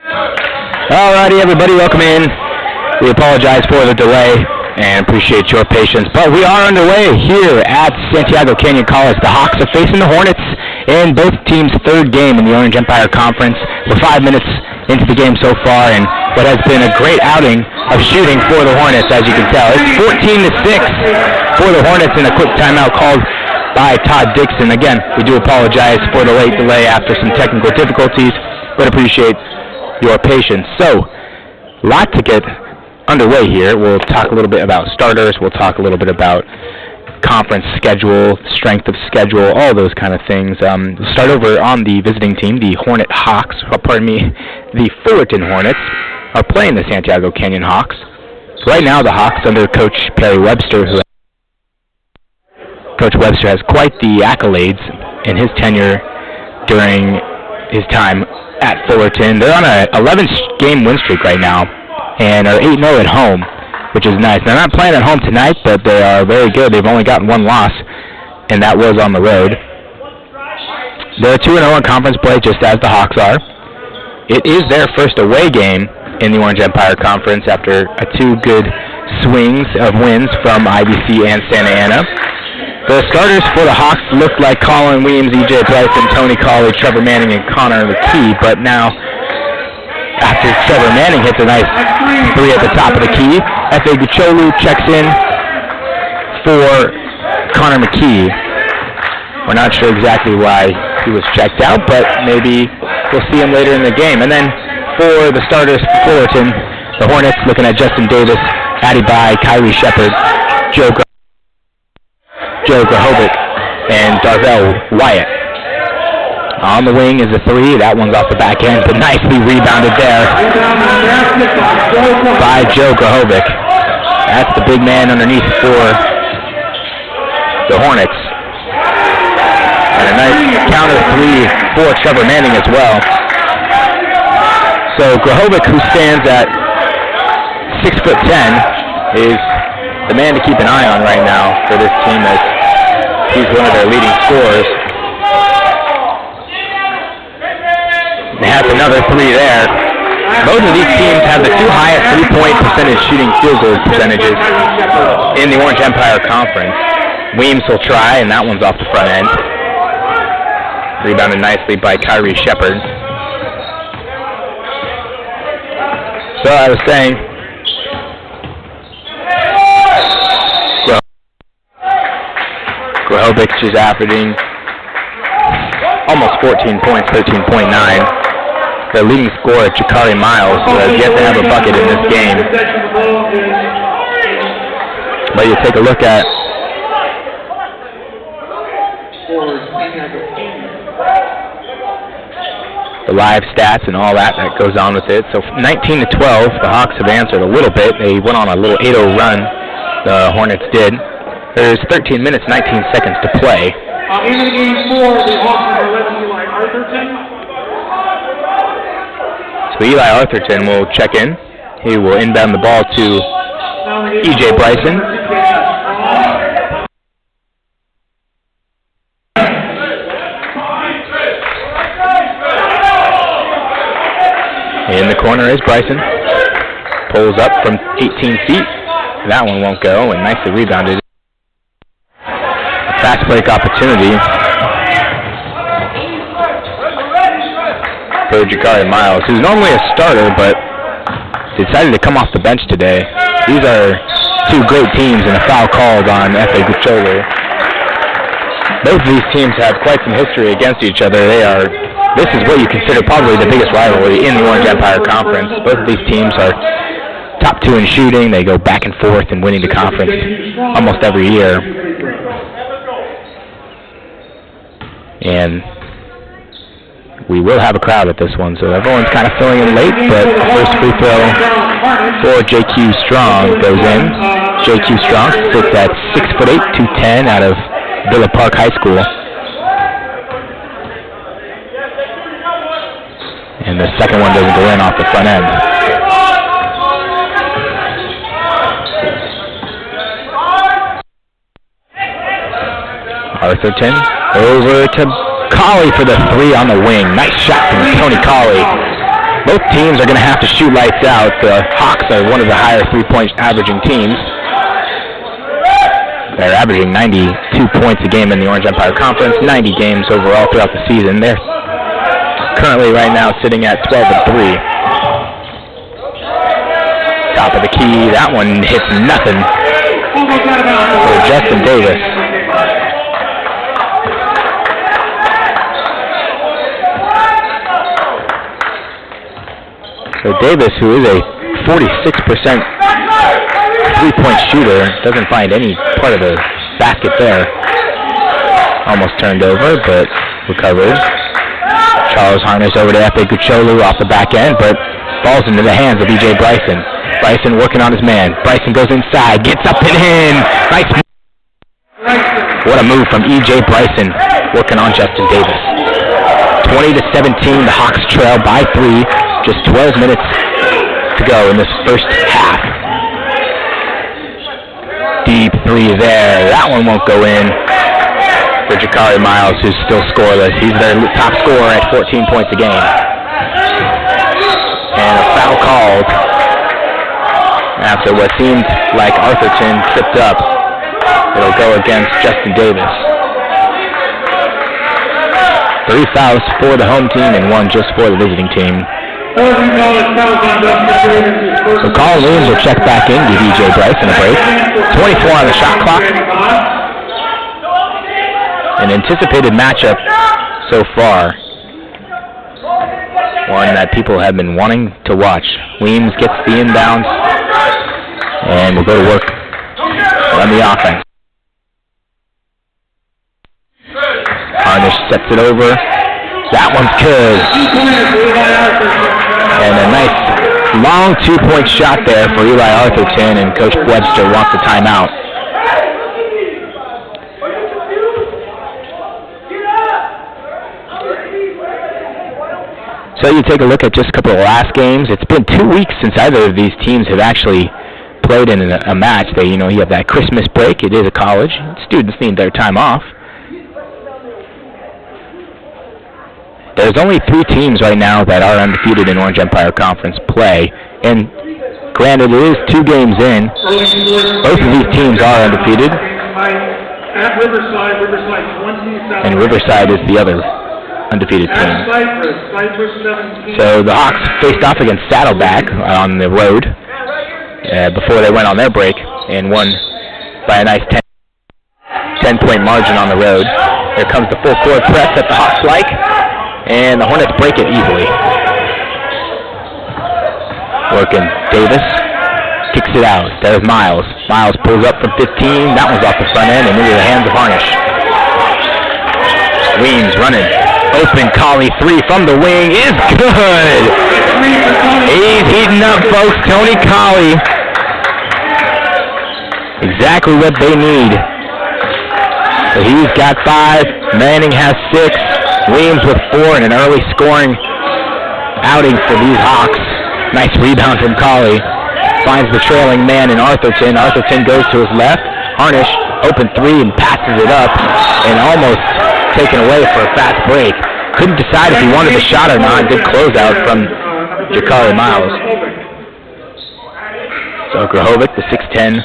Alrighty, everybody, welcome in. We apologize for the delay and appreciate your patience, but we are underway here at Santiago Canyon College. The Hawks are facing the Hornets in both teams' third game in the Orange Empire Conference. We're 5 minutes into the game so far, and what has been a great outing of shooting for the Hornets, as you can tell. It's 14-6 for the Hornets, and a quick timeout called by Todd Dixon. Again, we do apologize for the late delay after some technical difficulties, but appreciate your patience. So, a lot to get underway here. We'll talk a little bit about starters. We'll talk a little bit about conference schedule, strength of schedule, all those kind of things. We'll start over on the visiting team, the the Fullerton Hornets are playing the Santiago Canyon Hawks. Right now, the Hawks under Coach Perry Webster, Coach Webster has quite the accolades in his tenure during his time at Fullerton. They're on a 11-game win streak right now and are 8-0 at home, which is nice. They're not playing at home tonight, but they are very good. They've only gotten one loss, and that was on the road. They're 2-0 in conference play, just as the Hawks are. It is their first away game in the Orange Empire Conference after two good swings of wins from IBC and Santa Ana. The starters for the Hawks look like Colin Weems, E.J. Bryson, Tony Colley, Trevor Manning, and Connor McKee, but now, after Trevor Manning hits a nice three at the top of the key, Efe Gucholu checks in for Connor McKee. We're not sure exactly why he was checked out, but maybe we'll see him later in the game. And then for the starters for Fullerton, the Hornets looking at Justin Davis, Addy Bai, Kyrie Shepard, Joe Grahovic, and Darvell Wyatt. On the wing is a three. That one's off the back end, but nicely rebounded there by Joe Grahovic. That's the big man underneath for the Hornets. And a nice counter three for Trevor Manning as well. So Grahovic, who stands at 6'10", is the man to keep an eye on right now for this team, as he's one of their leading scorers. And has another three there. Both of these teams have the two highest three-point percentage shooting field goal percentages in the Orange Empire Conference. Weems will try, and that one's off the front end. Rebounded nicely by Kyrie Shepard. So I was saying, Grahovic is averaging almost 14 points, 13.9. The leading scorer, Jakari Miles, who has yet to have a bucket in this game. But you take a look at the live stats and all that goes on with it. So 19-12, the Hawks have answered a little bit. They went on a little 8-0 run, the Hornets did. There's 13 minutes, 19 seconds to play. In game 4, the Hawks are letting Eli Arthurton. So Eli Arthurton will check in. He will inbound the ball to E.J. Bryson. In the corner is Bryson. Pulls up from 18 feet. That one won't go, and nicely rebounded. Fast break opportunity for Jakari Miles, who's normally a starter, but decided to come off the bench today. These are two great teams, and a foul called on Efe Gucholu. Both of these teams have quite some history against each other. This is what you consider probably the biggest rivalry in the Orange Empire Conference. Both of these teams are top two in shooting. They go back and forth in winning the conference almost every year. And we will have a crowd at this one, so everyone's kind of filling in late, but the first free throw for J.Q. Strong goes in. J.Q. Strong sits at 6'8", 210 out of Villa Park High School. And the second one doesn't go in off the front end. Arthurton over to Colley for the three on the wing. Nice shot from Tony Colley. Both teams are going to have to shoot lights out. The Hawks are one of the higher three-point averaging teams. They're averaging 92 points a game in the Orange Empire Conference, 90 games overall throughout the season. They're currently right now sitting at 12-3. Top of the key, that one hits nothing for Justin Davis. So Davis, who is a 46% three-point shooter, doesn't find any part of the basket there. Almost turned over, but recovered. Charles Harness over to Efe Gucholu off the back end, but falls into the hands of E.J. Bryson. Bryson working on his man. Bryson goes inside, gets up and in. Nice. What a move from E.J. Bryson working on Justin Davis. 20-17, the Hawks trail by 3. Just 12 minutes to go in this first half. Deep three there. That one won't go in for Jakari Miles, who's still scoreless. He's their top scorer at 14 points a game. And a foul called after what seemed like Arthurton tripped up. It'll go against Justin Davis. 3 fouls for the home team and 1 just for the visiting team. So Colin Williams will check back in, give E.J. Bryson a break. 24 on the shot clock. An anticipated matchup so far. One that people have been wanting to watch. Weems gets the inbounds, and we'll go to work on the offense. Harnish sets it over. That one's good. And a nice long 2-point shot there for Eli Arthurton, and Coach Webster wants a timeout. So you take a look at just a couple of last games. It's been 2 weeks since either of these teams have actually played in a match. You have that Christmas break. It is a college. Students need their time off. There's only 3 teams right now that are undefeated in Orange Empire Conference play, and granted it is 2 games in. Both of these teams are undefeated. And Riverside is the other undefeated team. So the Hawks faced off against Saddleback on the road before they went on their break and won by a nice 10-point margin on the road. Here comes the full court press that the Hawks like, and the Hornets break it easily. Working Davis, kicks it out. There's Miles. Miles pulls up from 15. That one's off the front end and into the hands of Harnish. Weems running. Open Colley 3 from the wing is good. He's heating up, folks. Tony Colley. Exactly what they need. So he's got 5. Manning has 6. Weems with 4 and an early scoring outing for these Hawks. Nice rebound from Colley. Finds the trailing man in Arthurton. Arthurton goes to his left. Harnish, open 3 and passes it up and almost taken away for a fast break. Couldn't decide if he wanted the shot or not. Good closeout from Jakari Miles. So Grahovic, the 6'10"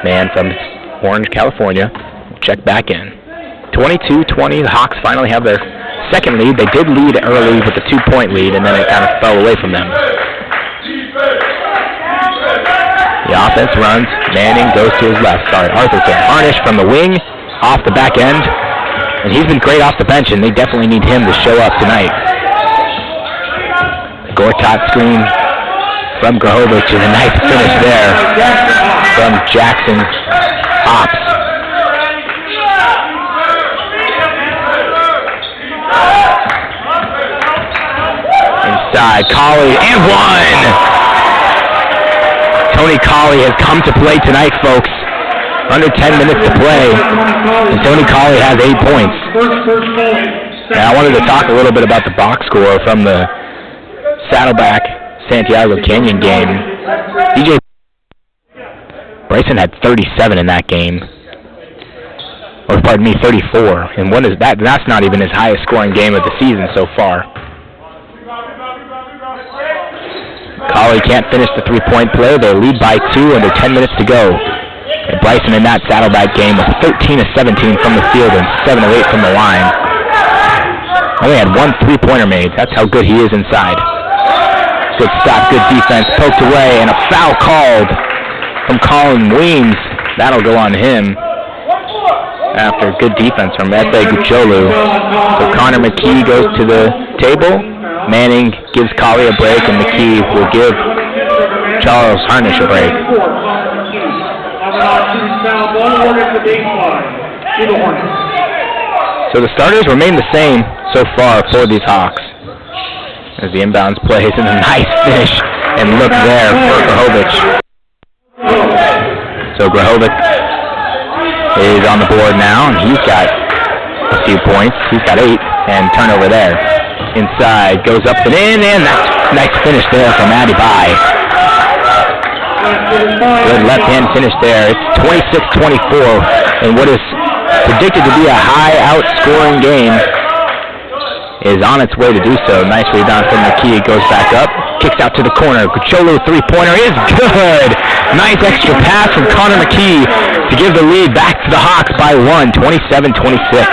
man from Orange, California, check back in. 22-20, the Hawks finally have their second lead. They did lead early with a 2-point lead, and then it kind of fell away from them. The offense runs. Manning goes to his left. Arthurton. Harnish from the wing, off the back end. And he's been great off the bench, and they definitely need him to show up tonight. The Gortat screen from Grahovic, and a nice finish there from Jackson Ops. Inside, Colley, and 1! Tony Colley has come to play tonight, folks. Under 10 minutes to play, and Tony Colley has 8 points. Now, I wanted to talk a little bit about the box score from the Saddleback Santiago Canyon game. DJ Bryson had 37 in that game. or pardon me, 34. And what is that? That's not even his highest scoring game of the season so far. Colley can't finish the three-point play. They lead by 2 under 10 minutes to go. And Bryson in that Saddleback game was 13 of 17 from the field and 7 of 8 from the line. Only had 1 three-pointer made. That's how good he is inside. Good stop, good defense, poked away, and a foul called from Colin Weems. That'll go on him after good defense from Efe Gucholu. So Connor McKee goes to the table. Manning gives Colley a break, and McKee will give Charles Harnish a break. So the starters remain the same so far for these Hawks. As the inbounds plays, and a nice finish, and look there for Grahovic. So Grahovic is on the board now, and he's got a few points. He's got 8, and turnover there. Inside, goes up and in, and that's nice finish there from Adebayo. Good left-hand finish there. It's 26-24, and what is predicted to be a high outscoring game is on its way to do so. Nice rebound from McKee. Goes back up. Kicks out to the corner. Gucholu three-pointer is good. Nice extra pass from Connor McKee to give the lead back to the Hawks by 1, 27-26.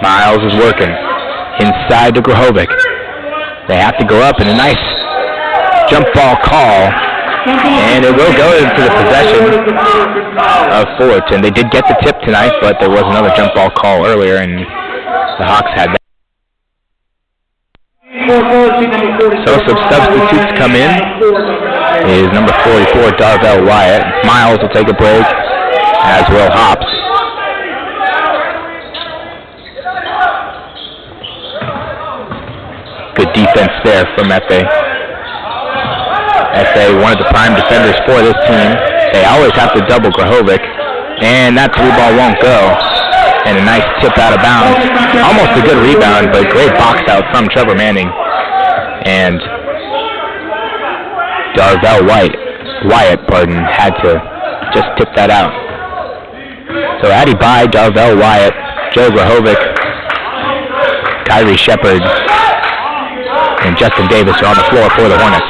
Miles is working inside to Grahovic. They have to go up, and a nice jump ball call. And it will go into the possession of Fullerton. They did get the tip tonight, but there was another jump ball call earlier, and the Hawks had that. So some substitutes come in. Is number 44, Darvell Wyatt. Miles will take a break, as will Hops. Good defense there from Efe. Efe, one of the prime defenders for this team. They always have to double Grahovic, and that three ball won't go. And a nice tip out of bounds. Almost a good rebound, but great box out from Trevor Manning. And Darvell Wyatt, had to just tip that out. So Adebayo, Darvell Wyatt, Joe Grahovic, Kyrie Shepard, and Justin Davis are on the floor for the Hornets.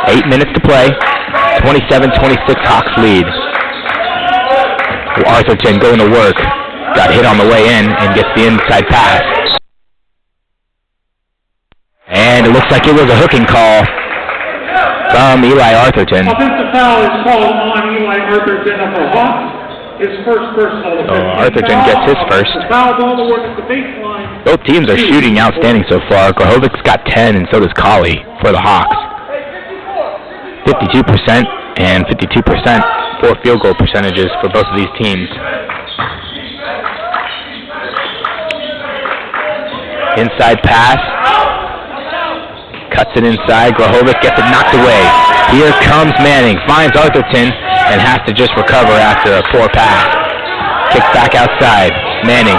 8 minutes to play. 27-26 Hawks lead. Arthurton going to work. Got hit on the way in and gets the inside pass. And it looks like it was a hooking call from Eli Arthurton. Offensive foul is called on Eli Arthurton of the Hawks. His first personal. So Arthurton gets his first. Both teams are shooting outstanding so far. Grahovic's got 10, and so does Colley for the Hawks. 52% and 52% for field goal percentages for both of these teams. Inside pass. Cuts it inside. Grahovic gets it knocked away. Here comes Manning. Finds Arthurton and has to just recover after a poor pass. Kicked back outside. Manning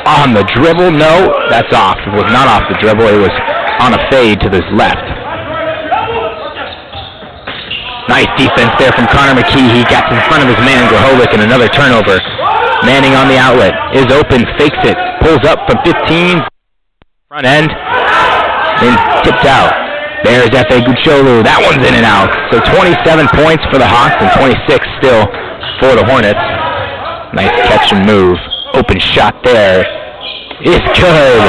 on the dribble. No, that's off. It was not off the dribble. It was on a fade to his left. Nice defense there from Connor McKee. He gets in front of his man, Grahovic, and another turnover. Manning on the outlet. Is open. Fakes it. Pulls up from 15. Front end. And tipped out. There's Efe Gucholu. That one's in and out. So 27 points for the Hawks and 26 still for the Hornets. Nice catch and move. Open shot there. It's good.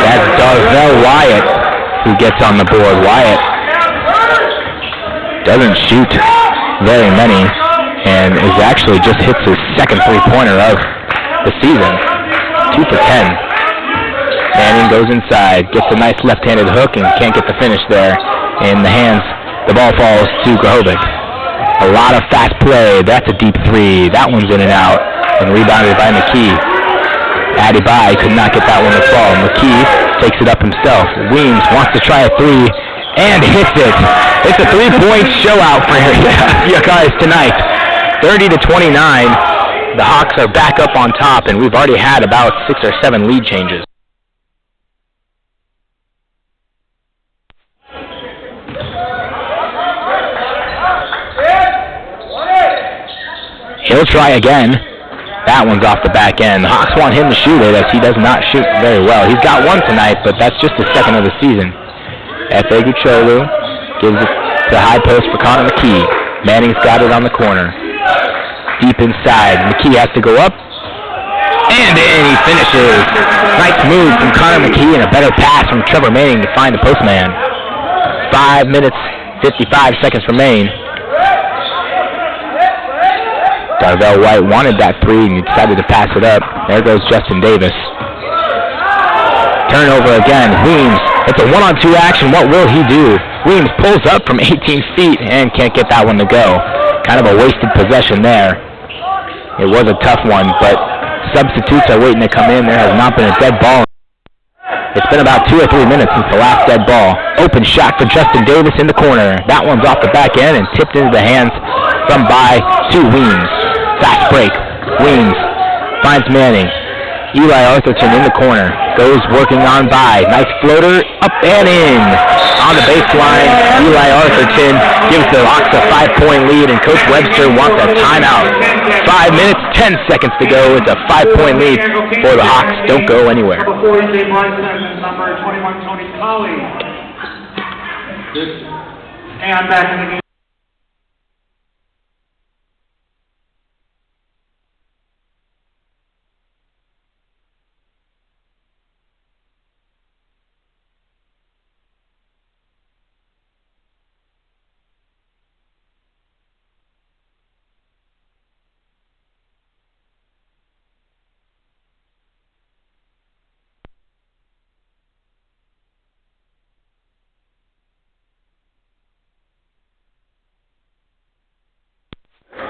That's Darvell Wyatt who gets on the board. Wyatt doesn't shoot very many and is actually just hits his second three-pointer of the season. 2 for 10. Manning goes inside, gets a nice left-handed hook and can't get the finish there. In the hands, the ball falls to Grahovic. A lot of fast play. That's a deep three. That one's in and out and rebounded by McKee. Adebayo could not get that one to fall. McKee takes it up himself. Weems wants to try a three and hits it. It's a three-point showout for you guys tonight. 30-29. The Hawks are back up on top, and we've already had about 6 or 7 lead changes. He'll try again. That one's off the back end. The Hawks want him to shoot it, as he does not shoot very well. He's got one tonight, but that's just the second of the season. F.A. Gucholu gives it to high post for Connor McKee. Manning's got it on the corner. Deep inside. McKee has to go up. And in he finishes. Nice move from Connor McKee and a better pass from Trevor Manning to find the postman. 5 minutes, 55 seconds remain. Darvell White wanted that three and he decided to pass it up. There goes Justin Davis. Turnover again. Weems, it's a one-on-two action. What will he do? Weems pulls up from 18 feet and can't get that one to go. Kind of a wasted possession there. It was a tough one, but substitutes are waiting to come in. There has not been a dead ball. It's been about 2 or 3 minutes since the last dead ball. Open shot for Justin Davis in the corner. That one's off the back end and tipped into the hands from by to Weems. Fast break. Weems finds Manning. Eli Arthurton in the corner. Goes working on by. Nice floater. Up and in. On the baseline, Eli Arthurton gives the Hawks a 5-point lead, and Coach Webster wants a timeout. 5 minutes, 10 seconds to go. It's a 5-point lead for the Hawks. Don't go anywhere. Number 40, Jay Bryson, and number 21, Tony Colley. And back in the game.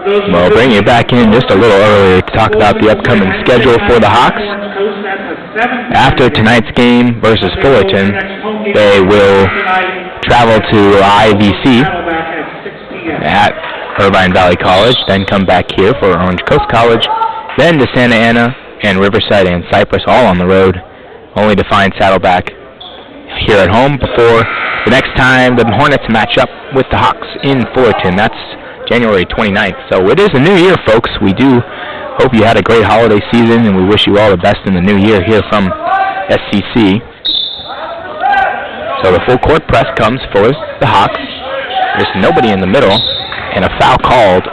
Well, bring you back in just a little earlier to talk about the upcoming schedule for the Hawks. After tonight's game versus Fullerton, they will travel to IVC at Irvine Valley College, then come back here for Orange Coast College, then to Santa Ana and Riverside and Cypress, all on the road, only to find Saddleback here at home before the next time the Hornets match up with the Hawks in Fullerton. That's January 29th. So it is a new year, folks. We do hope you had a great holiday season, and we wish you all the best in the new year here from SCC. So the full court press comes for the Hawks. There's nobody in the middle, and a foul called.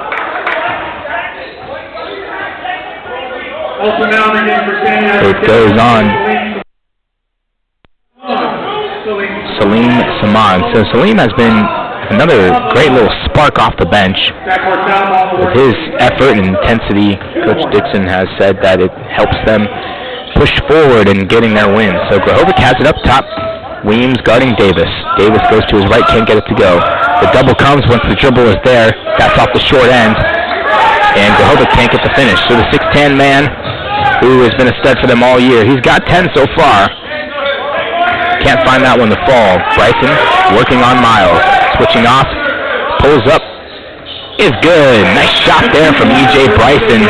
It goes on. Salim Saman. So Salim has been another great little spark off the bench. With his effort and intensity, Coach Dixon has said that it helps them push forward in getting their wins. So Grahovic has it up top. Weems guarding Davis. Davis goes to his right, can't get it to go. The double comes once the dribble is there. That's off the short end. And Grahovic can't get the finish. So the 6'10 man, who has been a stud for them all year, he's got 10 so far. Can't find that one to fall. Bryson working on Miles. Switching off, pulls up, is good. Nice shot there from E.J. Bryson,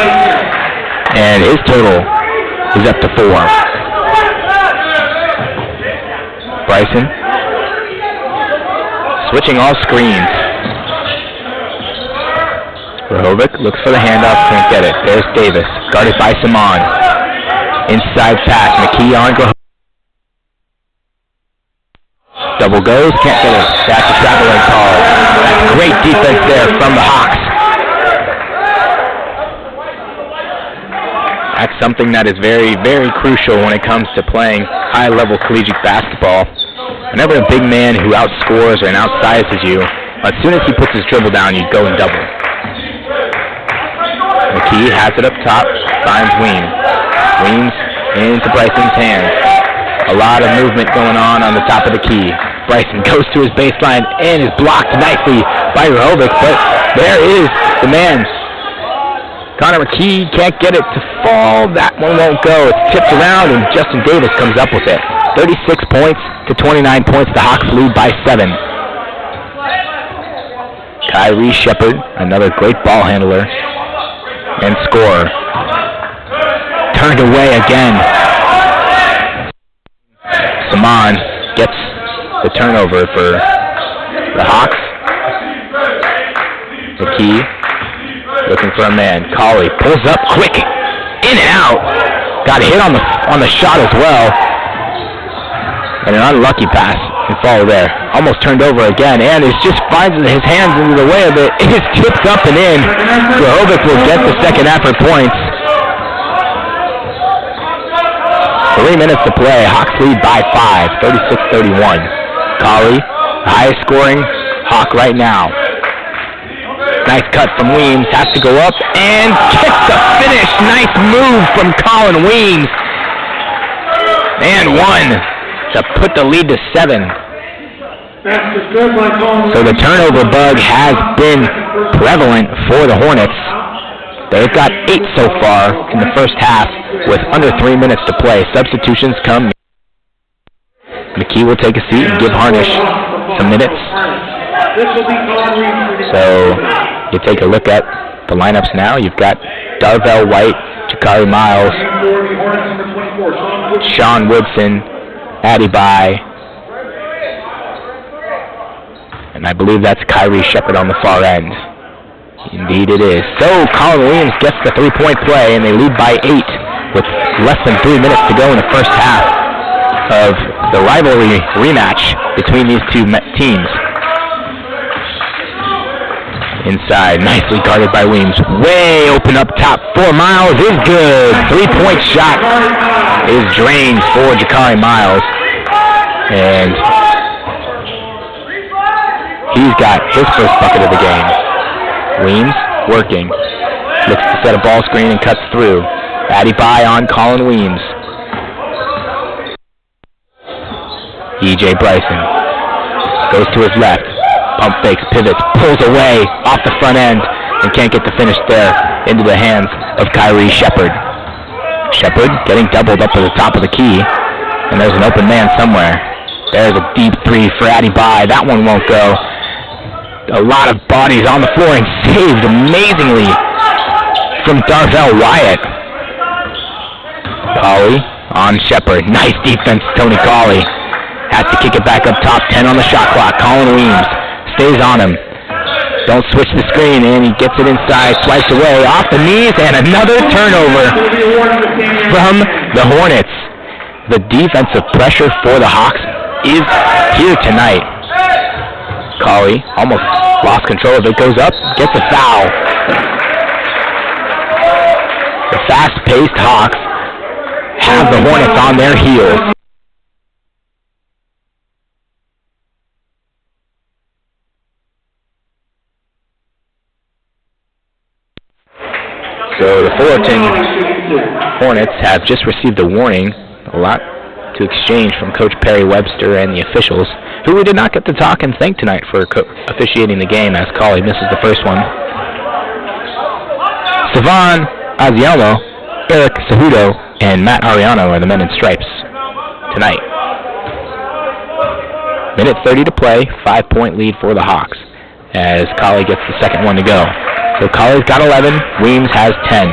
and his total is up to 4. Bryson, switching all screens. Grahovic looks for the handoff, can't get it. There's Davis, guarded by Saman. Inside pass, McKee on Grahovic. Double goes, can't get it. That's a traveling call. That's great defense there from the Hawks. That's something that is very, very crucial when it comes to playing high-level collegiate basketball. Whenever a big man who outscores or outsizes you, as soon as he puts his dribble down, you go and double. McKee has it up top, finds Weems. Weems into Bryson's hands. A lot of movement going on the top of the key. Bryson goes to his baseline and is blocked nicely by Grahovic, but there is the man. Connor McKee can't get it to fall. That one won't go. It's tipped around, and Justin Davis comes up with it. 36 points to 29 points. The Hawks lead by 7. Kyrie Shepard, another great ball handler and scorer. Turned away again. Saman gets the turnover for the Hawks. McKee Looking for a man. Colley pulls up quick. In and out. Got hit on the shot as well. And an unlucky pass and follow there. Almost turned over again, and it just finds his hands into the way of it. It is tipped up and in. Grahovic will get the second effort points. 3 minutes to play. Hawks lead by 5, 36-31. Colley, highest scoring Hawk right now. Nice cut from Weems. Has to go up and gets the finish. Nice move from Colin Weems. And one to put the lead to 7. So the turnover bug has been prevalent for the Hornets. They've got 8 so far in the first half with under 3 minutes to play. Substitutions come. McKee will take a seat and give Harnish some minutes. So you take a look at the lineups now. You've got Darvell White, Jakari Miles, Sean Woodson, Addy Bai, and I believe that's Kyrie Shepard on the far end. Indeed it is. So Colin Williams gets the 3-point play, and they lead by 8 with less than 3 minutes to go in the first half of the rivalry rematch between these two teams. Inside, nicely guarded by Weems. Way open up top. 4 Miles is good. 3-point shot is drained for Jakari Miles. And he's got his first bucket of the game. Weems working. Looks to set a ball screen and cuts through. Addy Bai on Colin Weems. E.J. Bryson goes to his left. Pump fakes, pivots, pulls away off the front end and can't get the finish there into the hands of Kyrie Shepard. Shepard getting doubled up at the top of the key, and there's an open man somewhere. There's a deep 3 for Addy Bai. That one won't go. A lot of bodies on the floor and saved amazingly from Darvell Wyatt. Colley on Shepard. Nice defense, Tony Colley. Has to kick it back up top. 10 on the shot clock. Colin Weems stays on him. Don't switch the screen, and he gets it inside, swipes away, off the knees, and another turnover from the Hornets. The defensive pressure for the Hawks is here tonight. Colley almost lost control of it, goes up, gets a foul. The fast-paced Hawks have the Hornets on their heels. So the Fullerton Hornets have just received a warning, a lot to exchange from Coach Perry Webster and the officials, who we did not get to talk and thank tonight for officiating the game as Colley misses the first one. Savan Aziello, Eric Cejudo, and Matt Ariano are the men in stripes tonight. Minute 30 to play, 5-point lead for the Hawks as Colley gets the second one to go. So Colley's got 11, Weems has 10.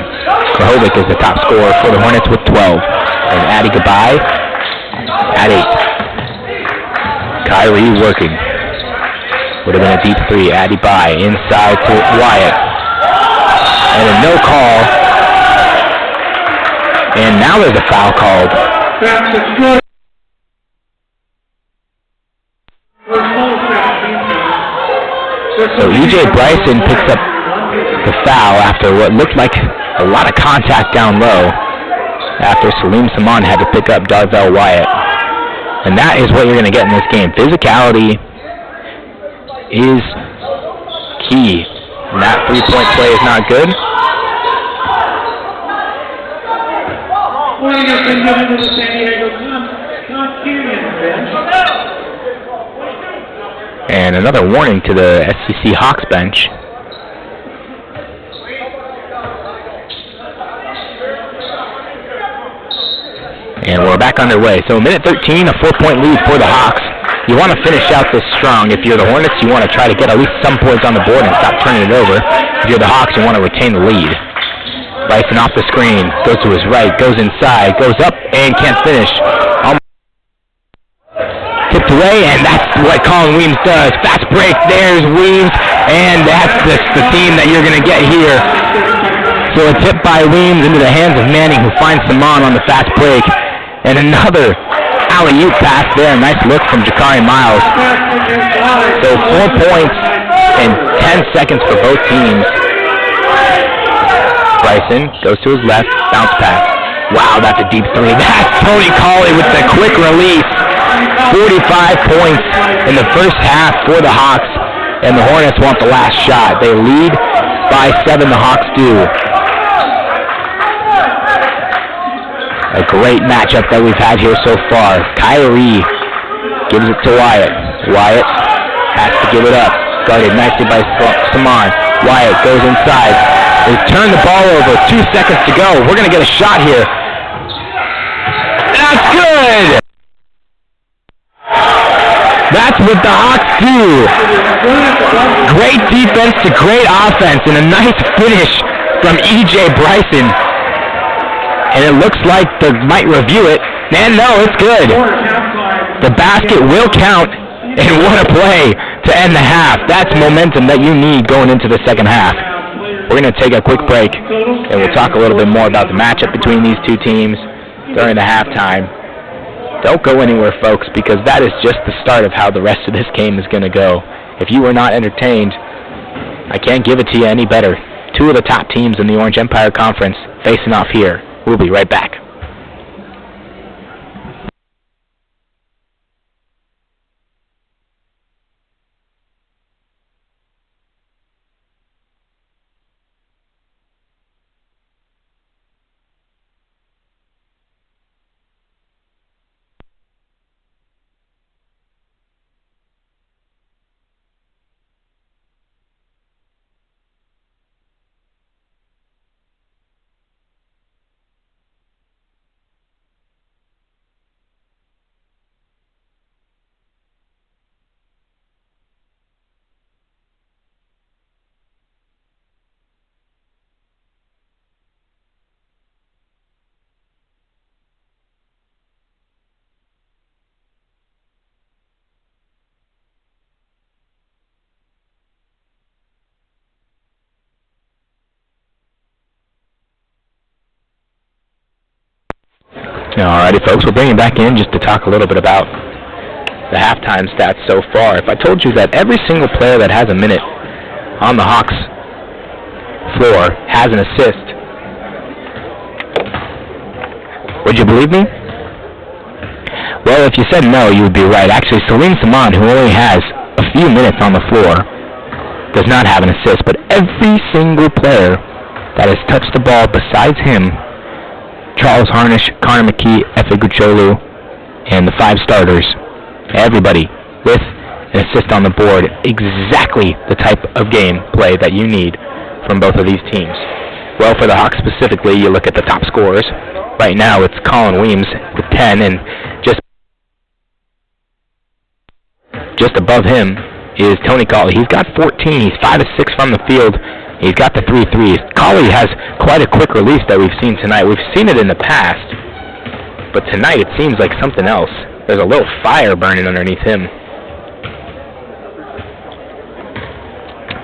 Grahovic is the top scorer for the Hornets with 12. And Addy Bai at 8. Kyrie working. Would have been a deep 3. Addy Bai inside to Wyatt. And a no call. And now there's a foul called. So E.J. Bryson picks up the foul after what looked like a lot of contact down low after Salim Saman had to pick up Darvell Wyatt. And that is what you're going to get in this game. Physicality is key. And that 3-point play is not good. And another warning to the SCC Hawks bench. And we're back underway. So minute 13, a 4-point lead for the Hawks. You want to finish out this strong. If you're the Hornets, you want to try to get at least some points on the board and stop turning it over. If you're the Hawks, you want to retain the lead. Bryson off the screen, goes to his right, goes inside, goes up, and can't finish. Tipped away, and that's what Colin Weems does. Fast break, there's Weems, and that's the theme that you're going to get here So it's hit by Weems into the hands of Manning, who finds Saman on the fast break. And another alley-oop pass there. Nice look from Jakari Miles. So 4 points in 10 seconds for both teams. Bryson goes to his left, bounce pass. Wow, that's a deep three. That's Tony Colley with the quick release. 45 points in the first half for the Hawks, and the Hornets want the last shot. They lead by 7, the Hawks do. A great matchup that we've had here so far. Kyrie gives it to Wyatt. Wyatt has to give it up. Guarded nicely by Saman. Wyatt goes inside. They turn the ball over. 2 seconds to go. We're going to get a shot here. That's good! That's what the Hawks do. Great defense to great offense, and a nice finish from E.J. Bryson. And it looks like they might review it. And no, it's good. The basket will count, and what a play to end the half. That's momentum that you need going into the second half. We're going to take a quick break, and we'll talk a little bit more about the matchup between these two teams during the halftime. Don't go anywhere, folks, because that is just the start of how the rest of this game is going to go. If you were not entertained, I can't give it to you any better. 2 of the top teams in the Orange Empire Conference facing off here. We'll be right back. Alrighty, folks, we're bringing back in just to talk a little bit about the halftime stats so far. If I told you that every single player that has a minute on the Hawks floor has an assist, would you believe me? Well, if you said no, you would be right. Actually, Salim Saman, who only has a few minutes on the floor, does not have an assist, but every single player that has touched the ball besides him, Charles Harnish, Connor McKee, Efe Gucholu, and the 5 starters, everybody with an assist on the board, exactly the type of game play that you need from both of these teams. Well, for the Hawks specifically, you look at the top scorers. Right now, it's Colin Weems with 10, and just above him is Tony Colley. He's got 14. He's 5 of 6 from the field. He's got the 3 threes. Colley has quite a quick release that we've seen tonight. We've seen it in the past, but tonight it seems like something else. There's a little fire burning underneath him.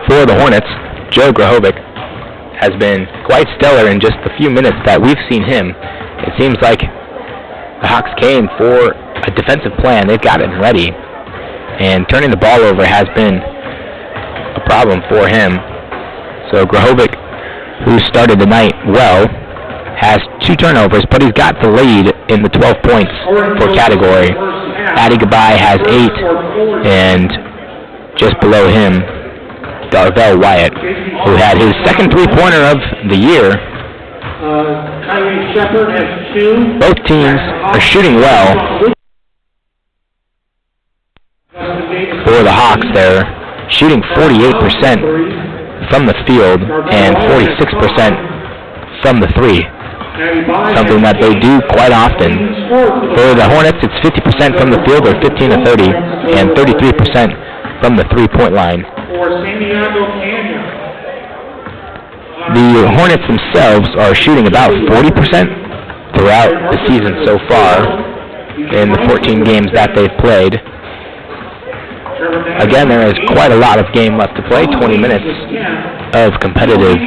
For the Hornets, Joe Grahovic has been quite stellar in just the few minutes that we've seen him. It seems like the Hawks came for a defensive plan. They've got it ready, and turning the ball over has been a problem for him. So Grahovic, who started the night well, has 2 turnovers, but he's got the lead in the 12 points for category. Addy Gabai has 8, and just below him, Darvell Wyatt, who had his second 3-pointer of the year. Both teams are shooting well. For the Hawks, they're shooting 48% from the field and 46% from the 3. Something that they do quite often. For the Hornets, it's 50% from the field, or 15 to 30, and 33% from the 3-point line. The Hornets themselves are shooting about 40% throughout the season so far in the 14 games that they've played. again, there is quite a lot of game left to play, 20 minutes of competitive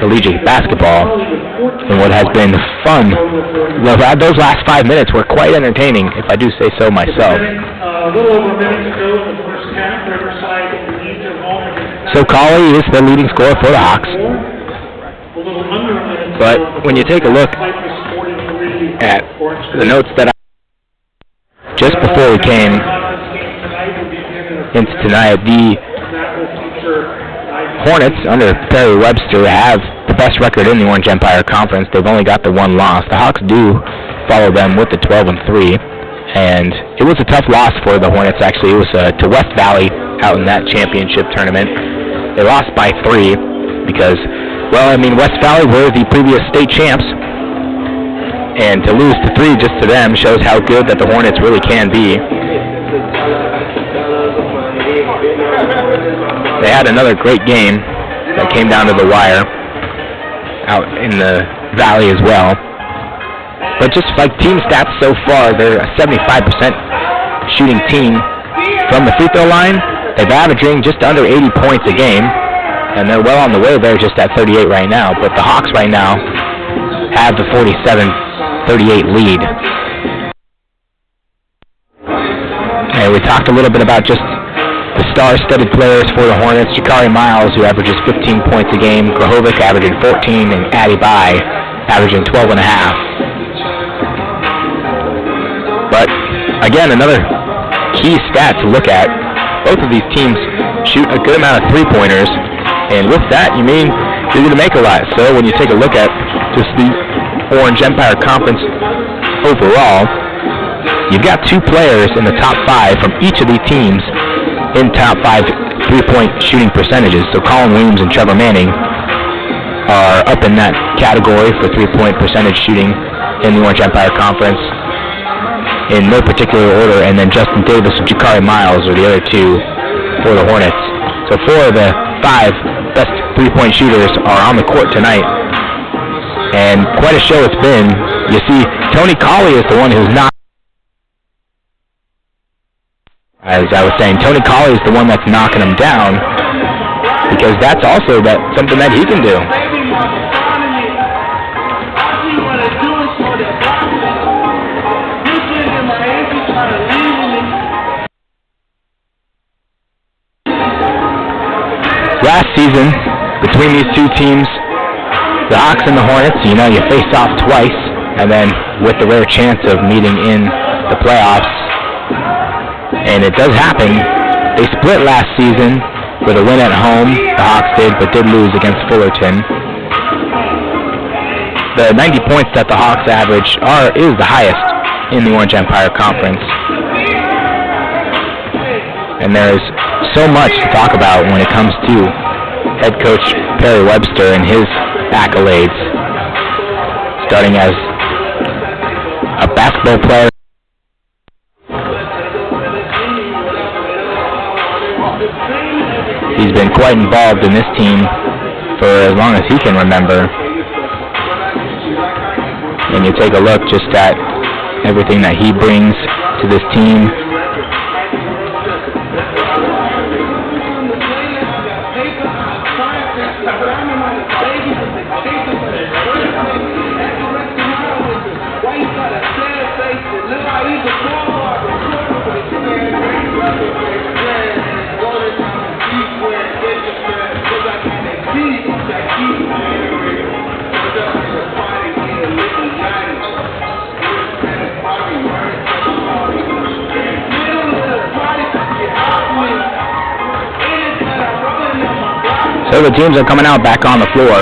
collegiate basketball, and what has been fun. Those last 5 minutes were quite entertaining, if I do say so myself. So Colley is the leading scorer for the Hawks. But when you take a look at the notes that just before we came into tonight, the Hornets, under Perry Webster, have the best record in the Orange Empire Conference. They've only got the one loss. The Hawks do follow them with the 12-3, and it was a tough loss for the Hornets, actually. It was to West Valley out in that championship tournament. They lost by 3 because, well, I mean, West Valley were the previous state champs, and to lose to 3 just to them shows how good that the Hornets really can be. They had another great game that came down to the wire out in the valley as well. But just like team stats so far, they're a 75% shooting team from the free throw line. They're averaging just under 80 points a game, and they're well on the way there, just at 38 right now. But the Hawks right now have the 47-38 lead. And we talked a little bit about just the star-studded players for the Hornets. Jakari Miles, who averages 15 points a game. Grahovic averaging 14, and Addie Bai averaging 12.5. But, again, another key stat to look at. Both of these teams shoot a good amount of three-pointers, and with that, you mean you're going to make a lot. So when you take a look at just the Orange Empire Conference overall, you've got 2 players in the top 5 from each of these teams in top 5 three-point shooting percentages. So Colin Williams and Trevor Manning are up in that category for three-point percentage shooting in the Orange Empire Conference in no particular order, and then Justin Davis and Jakari Miles are the other 2 for the Hornets. So 4 of the 5 best three-point shooters are on the court tonight, and quite a show it's been. You see, Tony Colley is the one who's not. As I was saying, Tony Colley is the one that's knocking him down, because that's also something that he can do. Last season, between these 2 teams, the Hawks and the Hornets, you know, you face off twice, and then with the rare chance of meeting in the playoffs. And it does happen. They split last season with a win at home, the Hawks did, but did lose against Fullerton. The 90 points that the Hawks average is the highest in the Orange Empire Conference. And there is so much to talk about when it comes to head coach Perry Webster and his accolades, starting as a basketball player. He's been quite involved in this team for as long as he can remember. And you take a look just at everything that he brings to this team. So the teams are coming out back on the floor.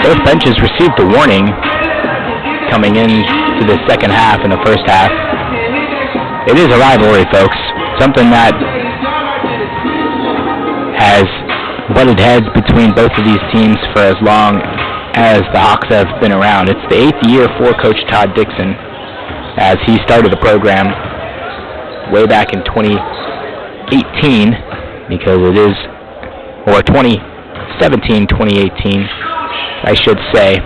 Both benches received a warning coming into the second half and the first half. It is a rivalry, folks. Something that has butted heads between both of these teams for as long as the Hawks have been around. It's the 8th year for Coach Todd Dixon, as he started the program way back in 2018, because it is, or 2017, 2018, I should say.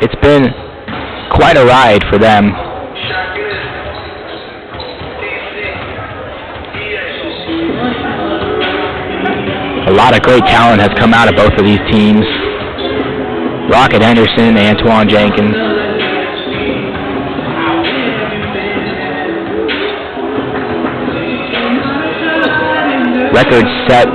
It's been quite a ride for them. A lot of great talent has come out of both of these teams. Rocket Henderson, Antoine Jenkins. Record set.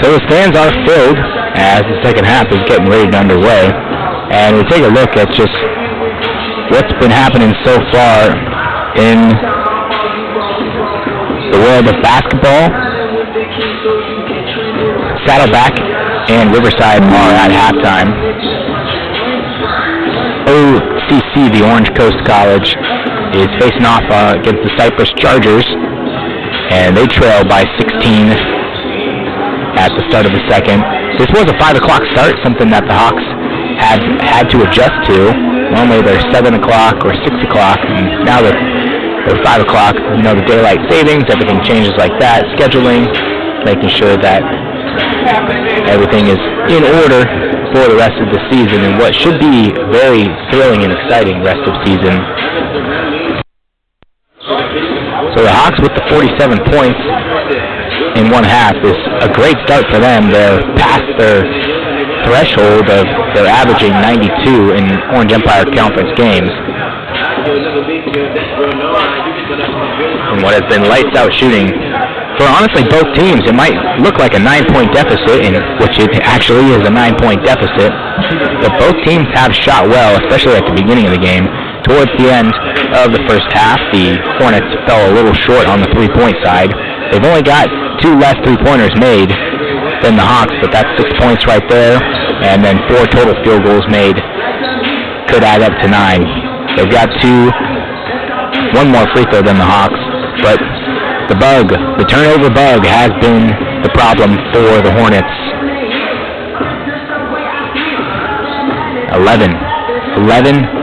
So the stands are filled as the second half is getting ready to underway. And we'll take a look at just what's been happening so far in the world of basketball. Saddleback and Riverside are at halftime. OCC, the Orange Coast College, is facing off against the Cypress Chargers, and they trail by 16 at the start of the second. This was a 5 o'clock start, something that the Hawks had to adjust to. Normally they're 7 o'clock or 6 o'clock, and now they're 5 o'clock. You know, the daylight savings, everything changes like that. Scheduling, making sure that everything is in order for the rest of the season and what should be very thrilling and exciting rest of season. So the Hawks with the 47 points in one half is a great start for them. They're past their threshold of they're averaging 92 in Orange Empire Conference games. And what has been lights out shooting for honestly both teams. It might look like a 9-point deficit, which it actually is a 9-point deficit, but both teams have shot well, especially at the beginning of the game. Towards the end of the first half, the Hornets fell a little short on the three-point side. They've only got 2 less three-pointers made than the Hawks, but that's 6 points right there, and then 4 total field goals made could add up to 9. They've got 1 more free throw than the Hawks, but the turnover bug has been the problem for the Hornets. 11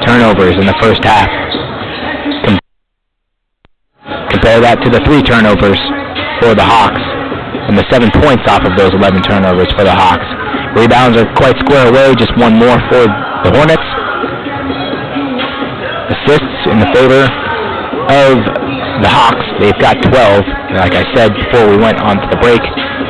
turnovers in the first half. Compare that to the 3 turnovers for the Hawks and the 7 points off of those 11 turnovers for the Hawks. Rebounds are quite square away, just 1 more for the Hornets. Assists in the favor of the Hawks. They've got 12. Like I said before we went on to the break,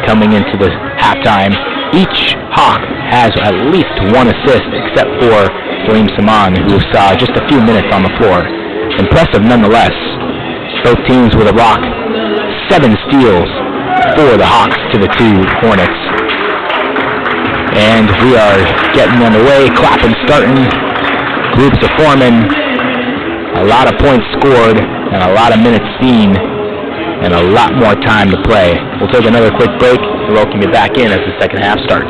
coming into the halftime, each Hawk has at least 1 assist except for Salim Saman, who saw just a few minutes on the floor. Impressive nonetheless. Both teams with a rock. 7 steals for the Hawks to the 2 Hornets. And we are getting underway, clapping, starting. Groups are forming. A lot of points scored and a lot of minutes seen and a lot more time to play. We'll take another quick break and welcome you back in as the second half starts.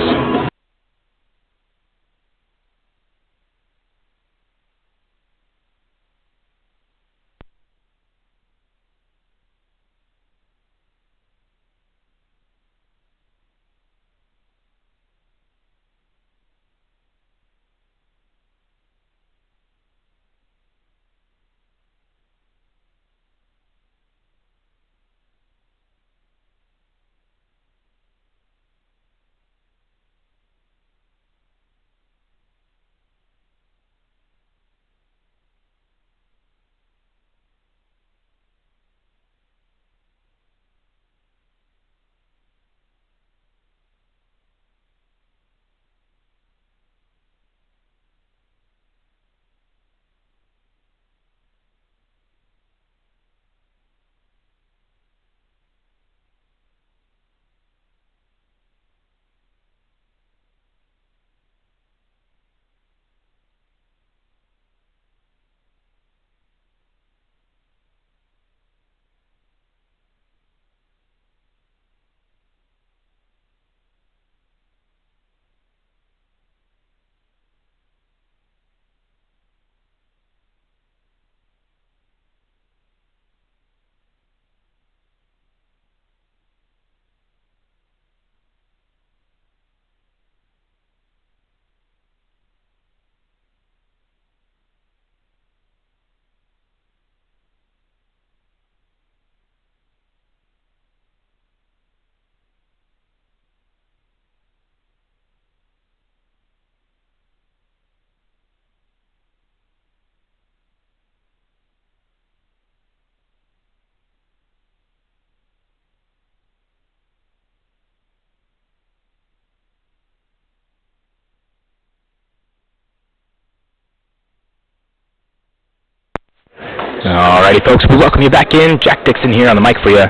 Alrighty, folks, we welcome you back in. Jack Dixon here on the mic for you.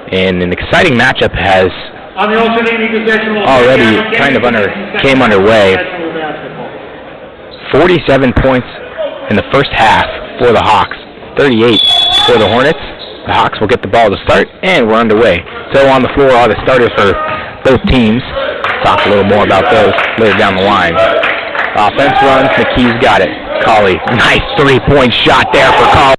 And an exciting matchup has already came underway. 47 points in the first half for the Hawks, 38 for the Hornets. The Hawks will get the ball to start, and we're underway. So on the floor are the starters for both teams. Talk a little more about those later down the line. Offense runs, McKee's got it. Colley, nice three-point shot there for Colley.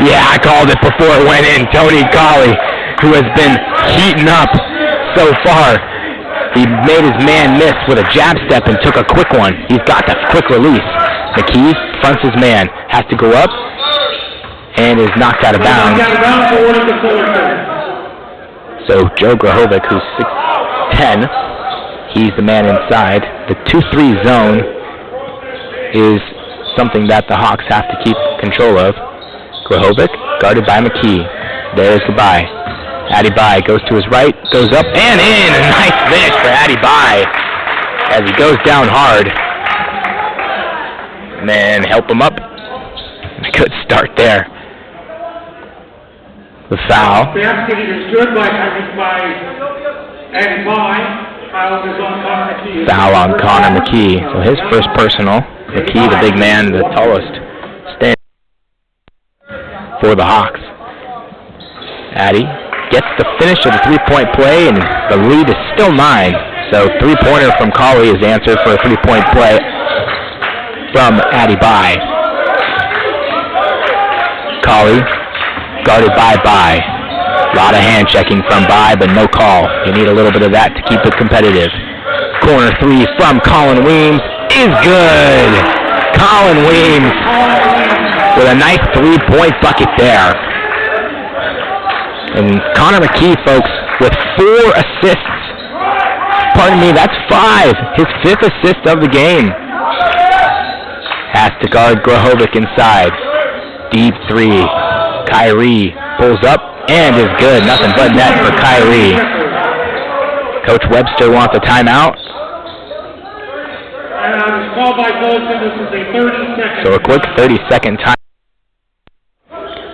Yeah, I called it before it went in. Tony Colley, who has been heating up so far. He made his man miss with a jab step and took a quick one. He's got that quick release. McKee fronts his man, has to go up, and is knocked out of bounds. So Joe Grahovic, who's 6'10", he's the man inside. The 2-3 zone is something that the Hawks have to keep control of. Grahovic, guarded by McKee. There's the bye. Addy Bye goes to his right, goes up and in. A nice finish for Addy Bye as he goes down hard. And then help him up. Good start there. The foul. Basket is good by Addy Bye. Foul on Connor McKee. So his first personal. McKee, the big man, the tallest, stand for the Hawks. Addy gets the finish of the three-point play, and the lead is still 9. So three-pointer from Colley is answered for a three-point play from Addy Bye. Colley guarded by Bye. A lot of hand checking from Bye, but no call. You need a little bit of that to keep it competitive. Corner three from Colin Weems is good. Colin Weems with a nice three-point bucket there. And Connor McKee, folks, with 4 assists. Pardon me, that's 5. His 5th assist of the game. Has to guard Grahovic inside. Deep 3. Kyrie pulls up and is good. Nothing but net for Kyrie. Coach Webster wants a timeout. So a quick 30-second time.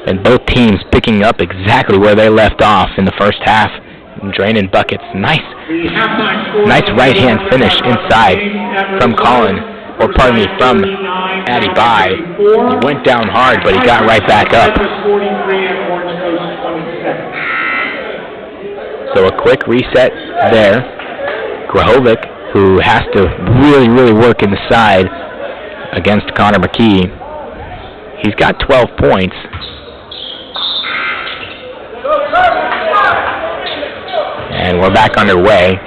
And both teams picking up exactly where they left off in the first half. Draining buckets. Nice right-hand finish inside from Colin, or pardon me, from Addy Bye. He went down hard, but he got right back up. So a quick reset there. Grahovic, who has to really, really work inside against Connor McKee. He's got 12 points. And we're back underway.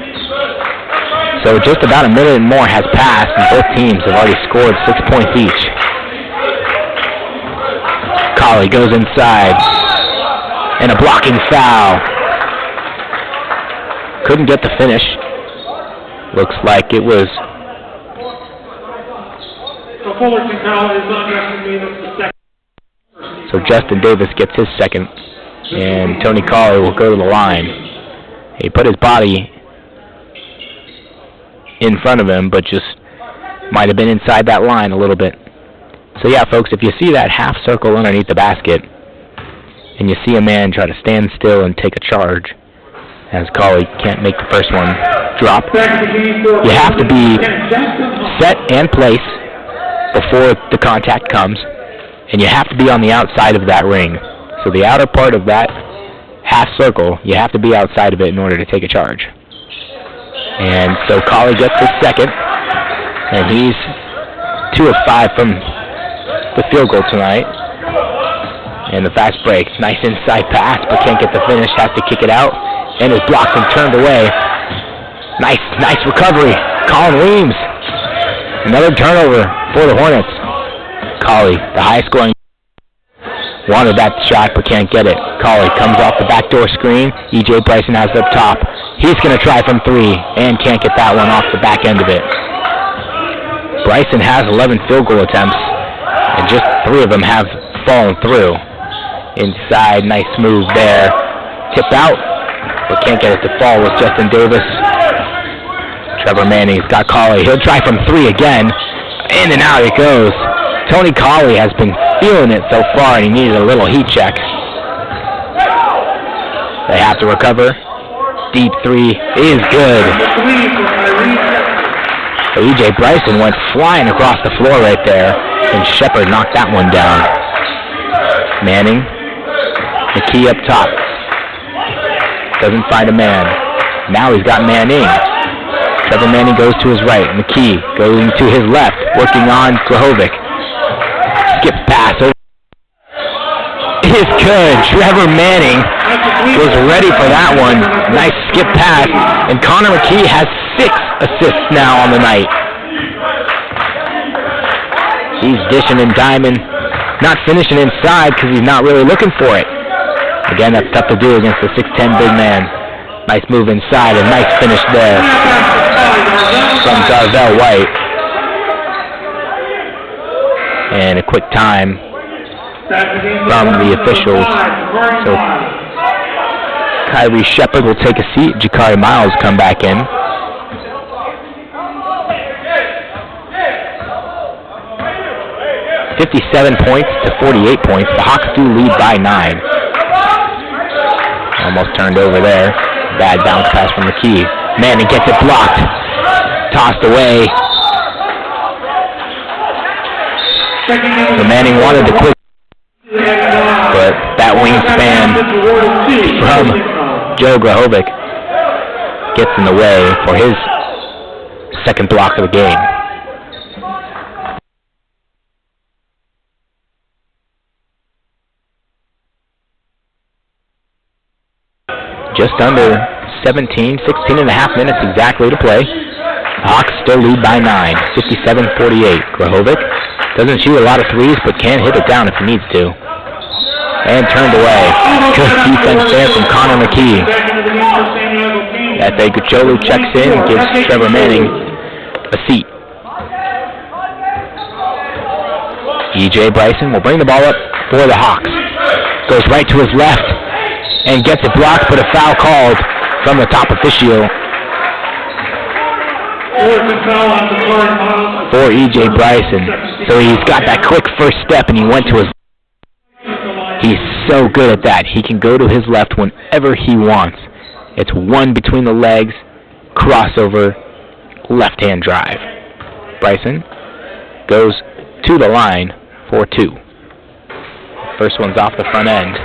So just about a minute and more has passed, and both teams have already scored 6 points each. Colley goes inside, and a blocking foul. Couldn't get the finish. Looks like it was. So Justin Davis gets his second, and Tony Colley will go to the line. He put his body in front of him, but just might have been inside that line a little bit. So yeah, folks, if you see that half circle underneath the basket, and you see a man try to stand still and take a charge, as Colley can't make the first one drop, you have to be set and place before the contact comes, and you have to be on the outside of that ring. So the outer part of that half circle, you have to be outside of it in order to take a charge. And so Colley gets his second, and he's 2 of 5 from the field goal tonight. And the fast break, nice inside pass, but can't get the finish, has to kick it out, and is blocked and turned away. Nice recovery. Colin Weems. Another turnover for the Hornets. Colley, the high scoring, wanted that shot but can't get it. Colley comes off the backdoor screen. E.J. Bryson has it up top. He's going to try from 3 and can't get that one off the back end of it. Bryson has 11 field goal attempts, and just 3 of them have fallen through. Inside, nice move there. Tip out, but can't get it to fall with Justin Davis. Trevor Manning's got Colley. He'll try from 3 again. In and out it goes. Tony Colley has been feeling it so far, and he needed a little heat check. They have to recover. Deep three is good. So E.J. Bryson went flying across the floor right there, and Shepard knocked that one down. Manning, McKee up top. Doesn't find a man. Now he's got Manning. Trevor Manning goes to his right. McKee going to his left, working on Grahovic. Skip pass over. It is good. Trevor Manning was ready for that one. Nice skip pass. And Connor McKee has 6 assists now on the night. He's dishing and diming. Not finishing inside because he's not really looking for it. Again, that's tough to do against the 6'10 big man. Nice move inside, a nice finish there from Darvell White. And a quick time from the officials. So Kyrie Shepard will take a seat. Jakari Miles come back in. $57 points to 48 points. The Hawks do lead by 9. Almost turned over there. Bad bounce pass from McKee. Manning gets it blocked. Tossed away. So Manning wanted to quit, but that wingspan from Joe Grahovic gets in the way for his second block of the game. Just under 16 and a half minutes exactly to play. The Hawks still lead by 9, 57-48. Grahovic doesn't shoot a lot of threes, but can hit it down if he needs to. And turned away. Good defense there from Connor McKee. F.A. Gucciolu checks in and gives Trevor Manning a seat. E.J. Bryson will bring the ball up for the Hawks. Goes right to his left and gets it blocked, but a foul called from the top official for E.J. Bryson. So he's got that quick first step, and he went to his. He's so good at that. He can go to his left whenever he wants. It's one between the legs, crossover, left-hand drive. Bryson goes to the line for 2. First one's off the front end.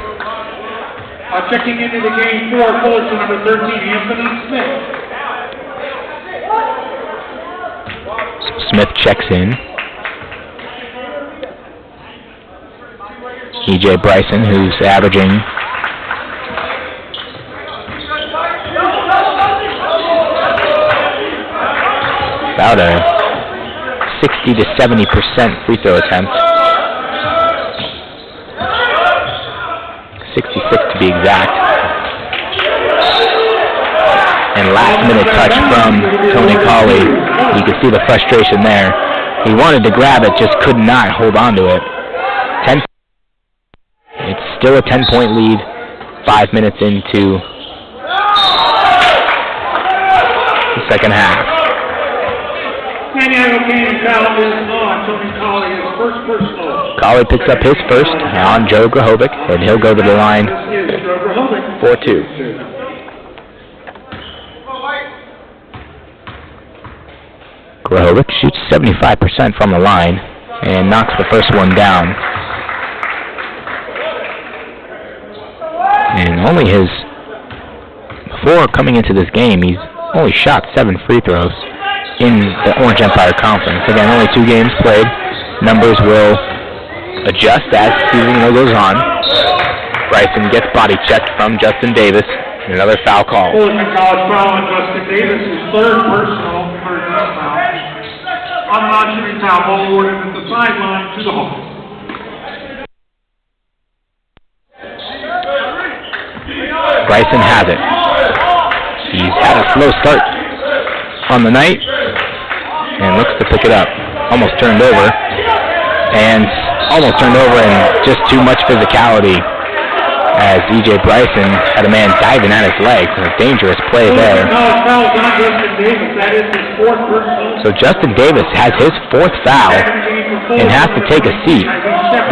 Checking into the game for Fullerton, number 13, Anthony Smith. Smith checks in. E.J. Bryson, who's averaging about a 60 to 70% free throw attempt. 66 to be exact. And last minute touch from Tony Colley. You can see the frustration there. He wanted to grab it, just could not hold on to it. It's still a 10-point lead, 5 minutes into the second half. Colley picks up his first on Joe Grahovic, and he'll go to the line for 2. Grahovic shoots 75% from the line and knocks the first one down. And before coming into this game, he's only shot 7 free throws in the Orange Empire Conference. Again, only 2 games played. Numbers will adjust as the season goes on. Bryson gets body checked from Justin Davis. And another foul call. Fullerton College foul on Justin Davis, his 3rd personal for this foul. On non-shooting foul, ball awarded at the sideline to the Hawks. Bryson has it. He's had a slow start on the night and looks to pick it up. Almost turned over and just too much physicality as E.J. Bryson had a man diving at his legs. A dangerous play there. So Justin Davis has his 4th foul and has to take a seat.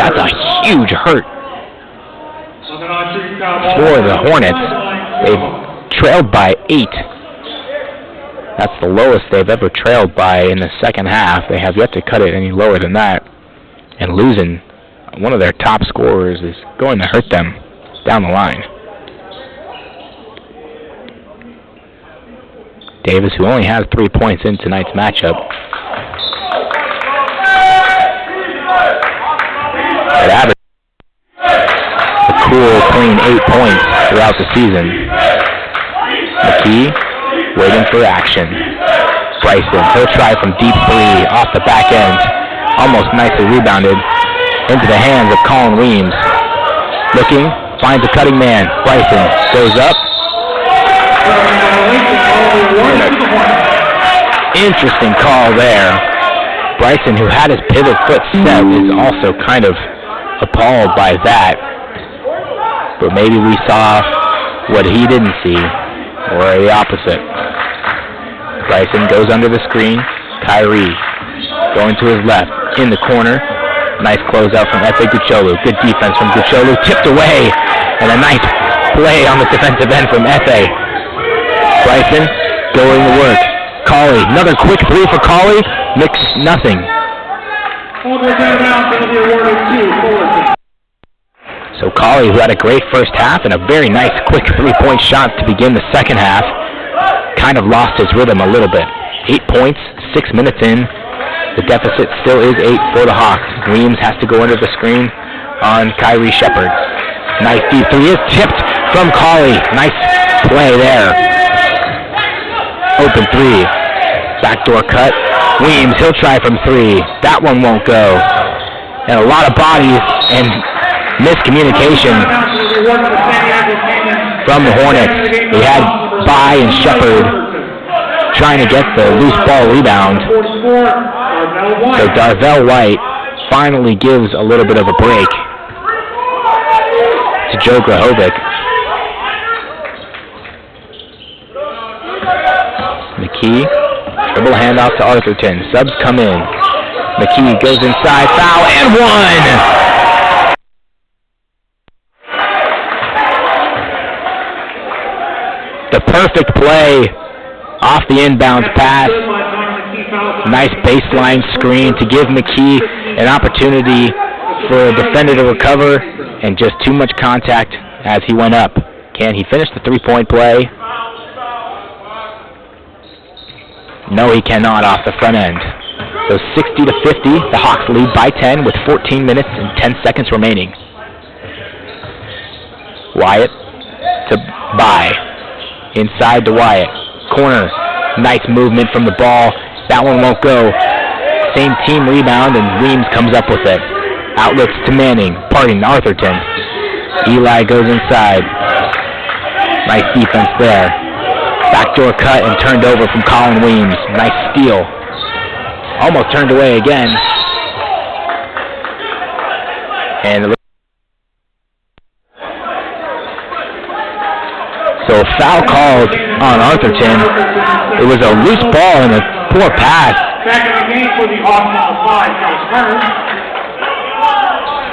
That's a huge hurt for the Hornets. They've trailed by 8. That's the lowest they've ever trailed by in the second half. They have yet to cut it any lower than that. And losing one of their top scorers is going to hurt them down the line. Davis, who only has 3 points in tonight's matchup. At average a cool, clean 8 points throughout the season. McKee waiting for action. Bryson, he'll try from deep 3 off the back end. Almost nicely rebounded into the hands of Colin Weems. Looking, finds a cutting man. Bryson goes up. Interesting call there. Bryson, who had his pivot foot set, is also kind of appalled by that. But maybe we saw what he didn't see, or the opposite. Bryson goes under the screen. Kyrie going to his left, in the corner. Nice closeout from Efe Gucholu. Good defense from Gucholu. Tipped away, and a nice play on the defensive end from Efe. Bryson going to work. Cauley, another quick 3 for Cauley. Mix nothing. So Cauley, who had a great first half and a very nice quick 3-point shot to begin the second half, kind of lost his rhythm a little bit. 8 points, 6 minutes in. The deficit still is 8 for the Hawks. Weems has to go under the screen on Kyrie Shepard. Nice deep 3 is tipped from Cauley. Nice play there. Open 3. Backdoor cut. Weems, he'll try from 3. That one won't go. And a lot of bodies and miscommunication from the Hornets. They had Bai and Shepard trying to get the loose ball rebound. So Darvell White finally gives a little bit of a break to Joe Grahovic. McKee, dribble handoff to Arthurton. Subs come in. McKee goes inside, foul, and 1! The perfect play off the inbounds pass. Nice baseline screen to give McKee an opportunity for a defender to recover, and just too much contact as he went up. Can he finish the 3-point play? No, he cannot off the front end. So 60-50, the Hawks lead by 10 with 14 minutes and 10 seconds remaining. Wyatt to Bai. Inside to Wyatt. Corner. Nice movement from the ball. That one won't go. Same team rebound, and Weems comes up with it. Outlets to Manning. Arthurton. Eli goes inside. Nice defense there. Backdoor cut and turned over from Colin Weems. Nice steal. Almost turned away again. And so a foul called on Arthurton. It was a loose ball and a poor pass. Back in the game for the Hawks on the 5, Charles Turner.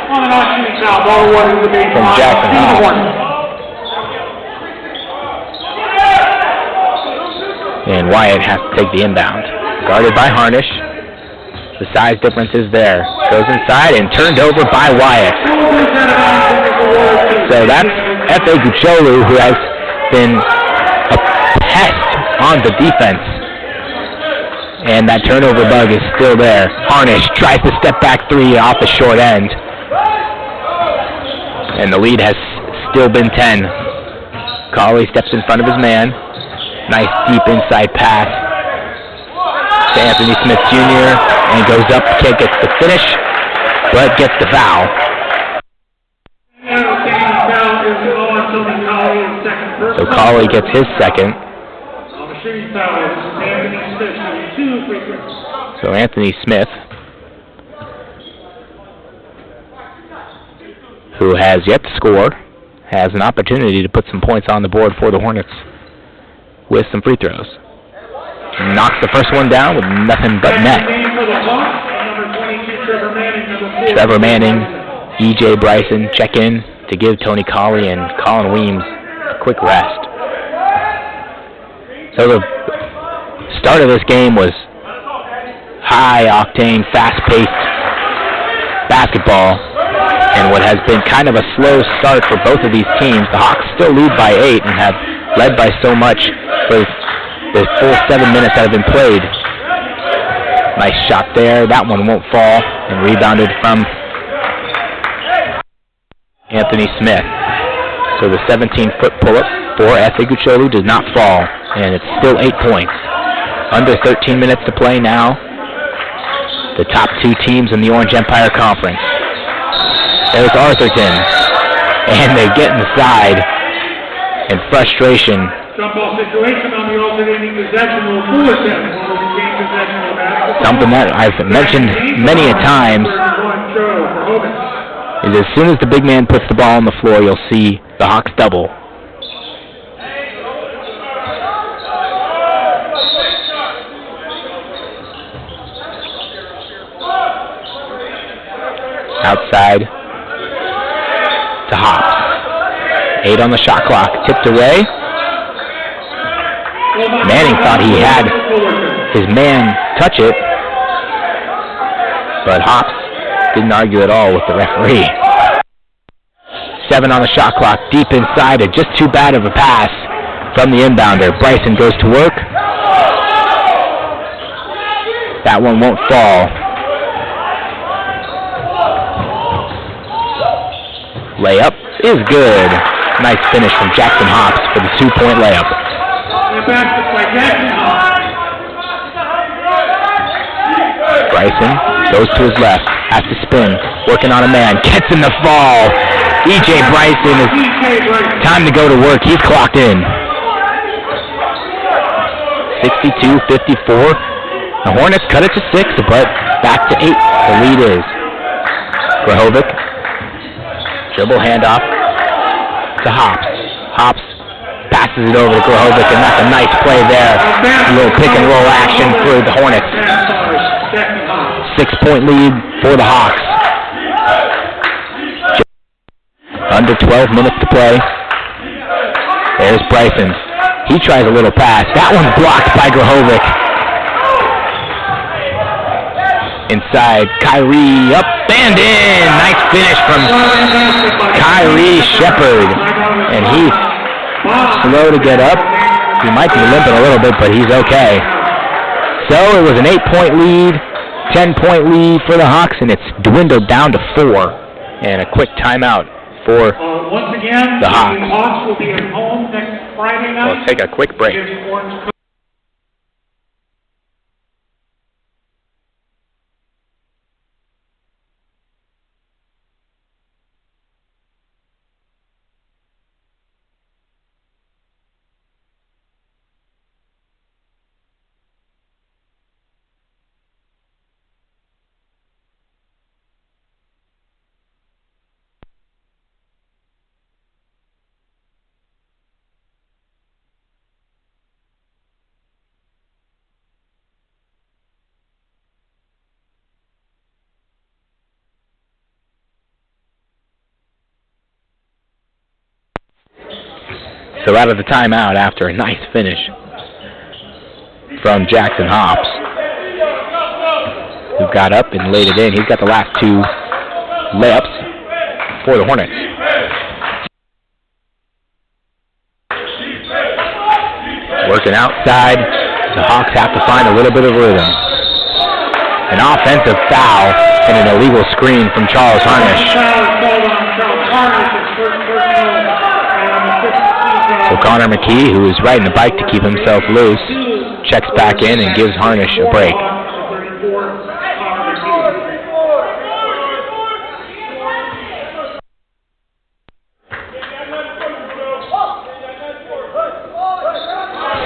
On an on-shooting foul, ball awarded to the base from Jackson Hawks. And Wyatt has to take the inbound. Guarded by Harnish. The size difference is there. Goes inside and turned over by Wyatt. So that's Efe Gucholu, who has been a pest on the defense. And that turnover bug is still there. Harnish tries to step back 3 off the short end. And the lead has still been 10. Cauley steps in front of his man. Nice deep inside pass to Anthony Smith Jr. and goes up, can't get the finish, but gets the foul. So Cauley gets his second. So Anthony Smith, who has yet to score, has an opportunity to put some points on the board for the Hornets with some free throws. Knocks the first one down with nothing but net. Trevor Manning, E.J. Bryson check in to give Tony Colley and Colin Weems a quick rest. So the start of this game was high-octane, fast-paced basketball, and what has been kind of a slow start for both of these teams. The Hawks still lead by 8 and have led by so much for the full 7 minutes that have been played. Nice shot there. That one won't fall, and rebounded from Anthony Smith. So the 17-foot pull-up for Efe Guccioli does not fall, and it's still 8 points. Under 13 minutes to play now. The top 2 teams in the Orange Empire Conference. There's Arthurton, and they get inside in frustration. Jump ball situation on the alternating possession will Fullerton will regain possession of basketball. Something that I've mentioned many a times is as soon as the big man puts the ball on the floor, you'll see the Hawks double. Outside to Hops. 8 on the shot clock, tipped away. Manning thought he had his man touch it, but Hops didn't argue at all with the referee. 7 on the shot clock, deep inside it, just too bad of a pass from the inbounder. Bryson goes to work. That one won't fall. Layup is good. Nice finish from Jackson Hops for the 2-point layup. Bryson goes to his left, has to spin, working on a man, gets in the fall. E.J. Bryson, is time to go to work. He's clocked in. 62-54. The Hornets cut it to 6, but back to 8. The lead is Grahovic. Dribble handoff to Hops. Hops passes it over to Grahovic, and that's a nice play there. A little pick-and-roll action for the Hornets. 6-point lead for the Hawks. Under 12 minutes to play. There's Bryson. He tries a little pass. That one's blocked by Grahovic. Inside, Kyrie up and in. Nice finish from Kyrie Shepard. And he's slow to get up. He might be limping a little bit, but he's okay. So it was an 8-point lead, 10-point lead for the Hawks, and it's dwindled down to 4. And a quick timeout for once again, the Hawks. The Hawks will be at home next Friday night. We'll take a quick break. So out of the timeout after a nice finish from Jackson Hops, who got up and laid it in. He's got the last 2 layups for the Hornets. Working outside, the Hawks have to find a little bit of rhythm. An offensive foul and an illegal screen from Charles Harnish. So Connor McKee, who is riding the bike to keep himself loose, checks back in and gives Harnish a break.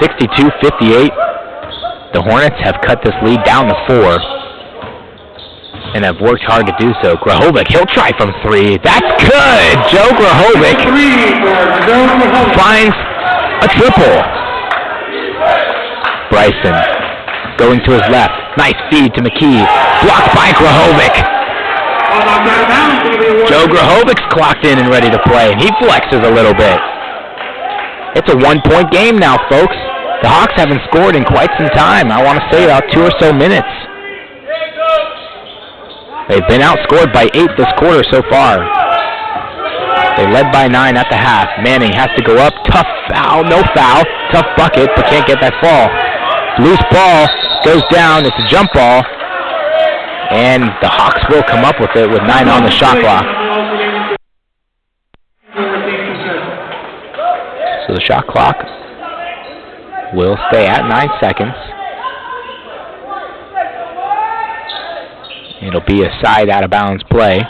(62-58). The Hornets have cut this lead down to 4. and have worked hard to do so. Grahovic, he'll try from 3. That's good! Joe Grahovic finds a triple. Bryson going to his left. Nice feed to McKee. Blocked by Grahovic. Joe Grahovic's clocked in and ready to play, and he flexes a little bit. It's a 1-point game now, folks. The Hawks haven't scored in quite some time. I want to say about 2 or so minutes. They've been outscored by 8 this quarter so far. They led by 9 at the half. Manning has to go up. Tough foul, no foul. Tough bucket, but can't get that fall. Loose ball goes down. It's a jump ball. And the Hawks will come up with it with 9 on the shot clock. So the shot clock will stay at 9 seconds. It'll be a side out-of-bounds play.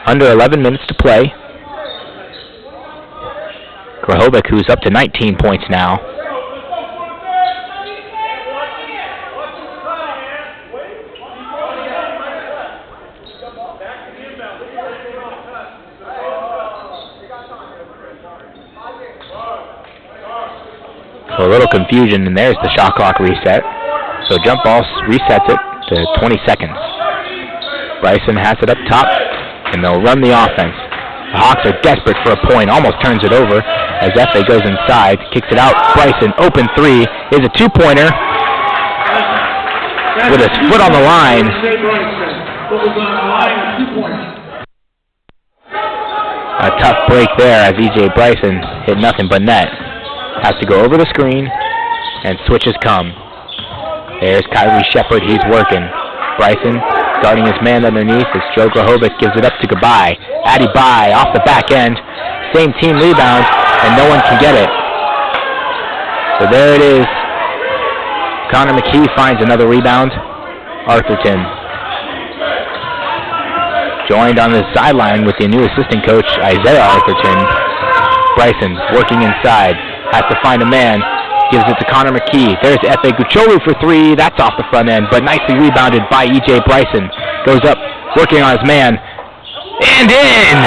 Under 11 minutes to play. Grahovic, who's up to 19 points now. So a little confusion, and there's the shot clock reset. So jump ball resets it to 20 seconds. Bryson has it up top, and they'll run the offense. The Hawks are desperate for a point, almost turns it over as Efe goes inside, kicks it out. Bryson, open 3, is a 2-pointer with his foot on the line. A tough break there as E.J. Bryson hit nothing but net. Has to go over the screen, and switches come. There's Kyrie Shepard, he's working. Bryson guarding his man underneath as Joe Grahovic gives it up to Goodbye. Addy Bye off the back end. Same team rebound, and no one can get it. So there it is. Connor McKee finds another rebound. Arthurton joined on the sideline with the new assistant coach, Isaiah Arthurton. Bryson working inside. Has to find a man. Gives it to Connor McKee. There's Efe Gucholu for 3. That's off the front end, but nicely rebounded by E.J. Bryson. Goes up, working on his man. And in!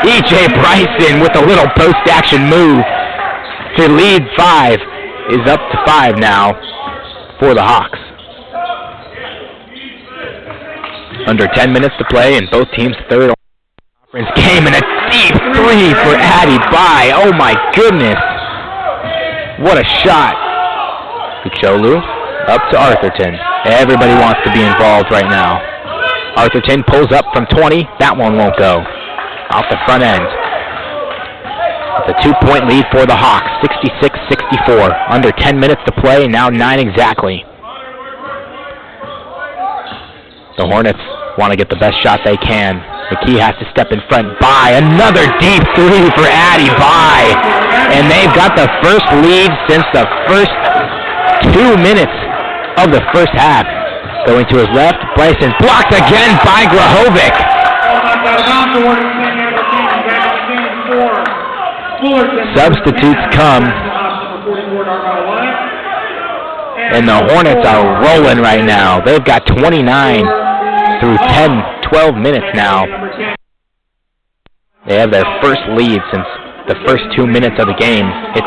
E.J. Bryson with a little post-action move to lead 5. Is up to 5 now for the Hawks. Under 10 minutes to play, and both teams' third conference game, and a deep 3 for Addy Bye. Oh my goodness! What a shot. Gucholu up to Arthurton. Everybody wants to be involved right now. Arthurton pulls up from 20. That one won't go. Off the front end. It's a 2-point lead for the Hawks, 66-64. Under 10 minutes to play, now 9 exactly. The Hornets want to get the best shot they can. McKee has to step in front. Bye. Another deep 3 for Addy Bye. And they've got the first lead since the first 2 minutes of the first half. Going to his left. Bryson blocked again by Grahovic. Substitutes come. And the Hornets are rolling right now. They've got 29 through 12 minutes now. They have their first lead since the first 2 minutes of the game. It's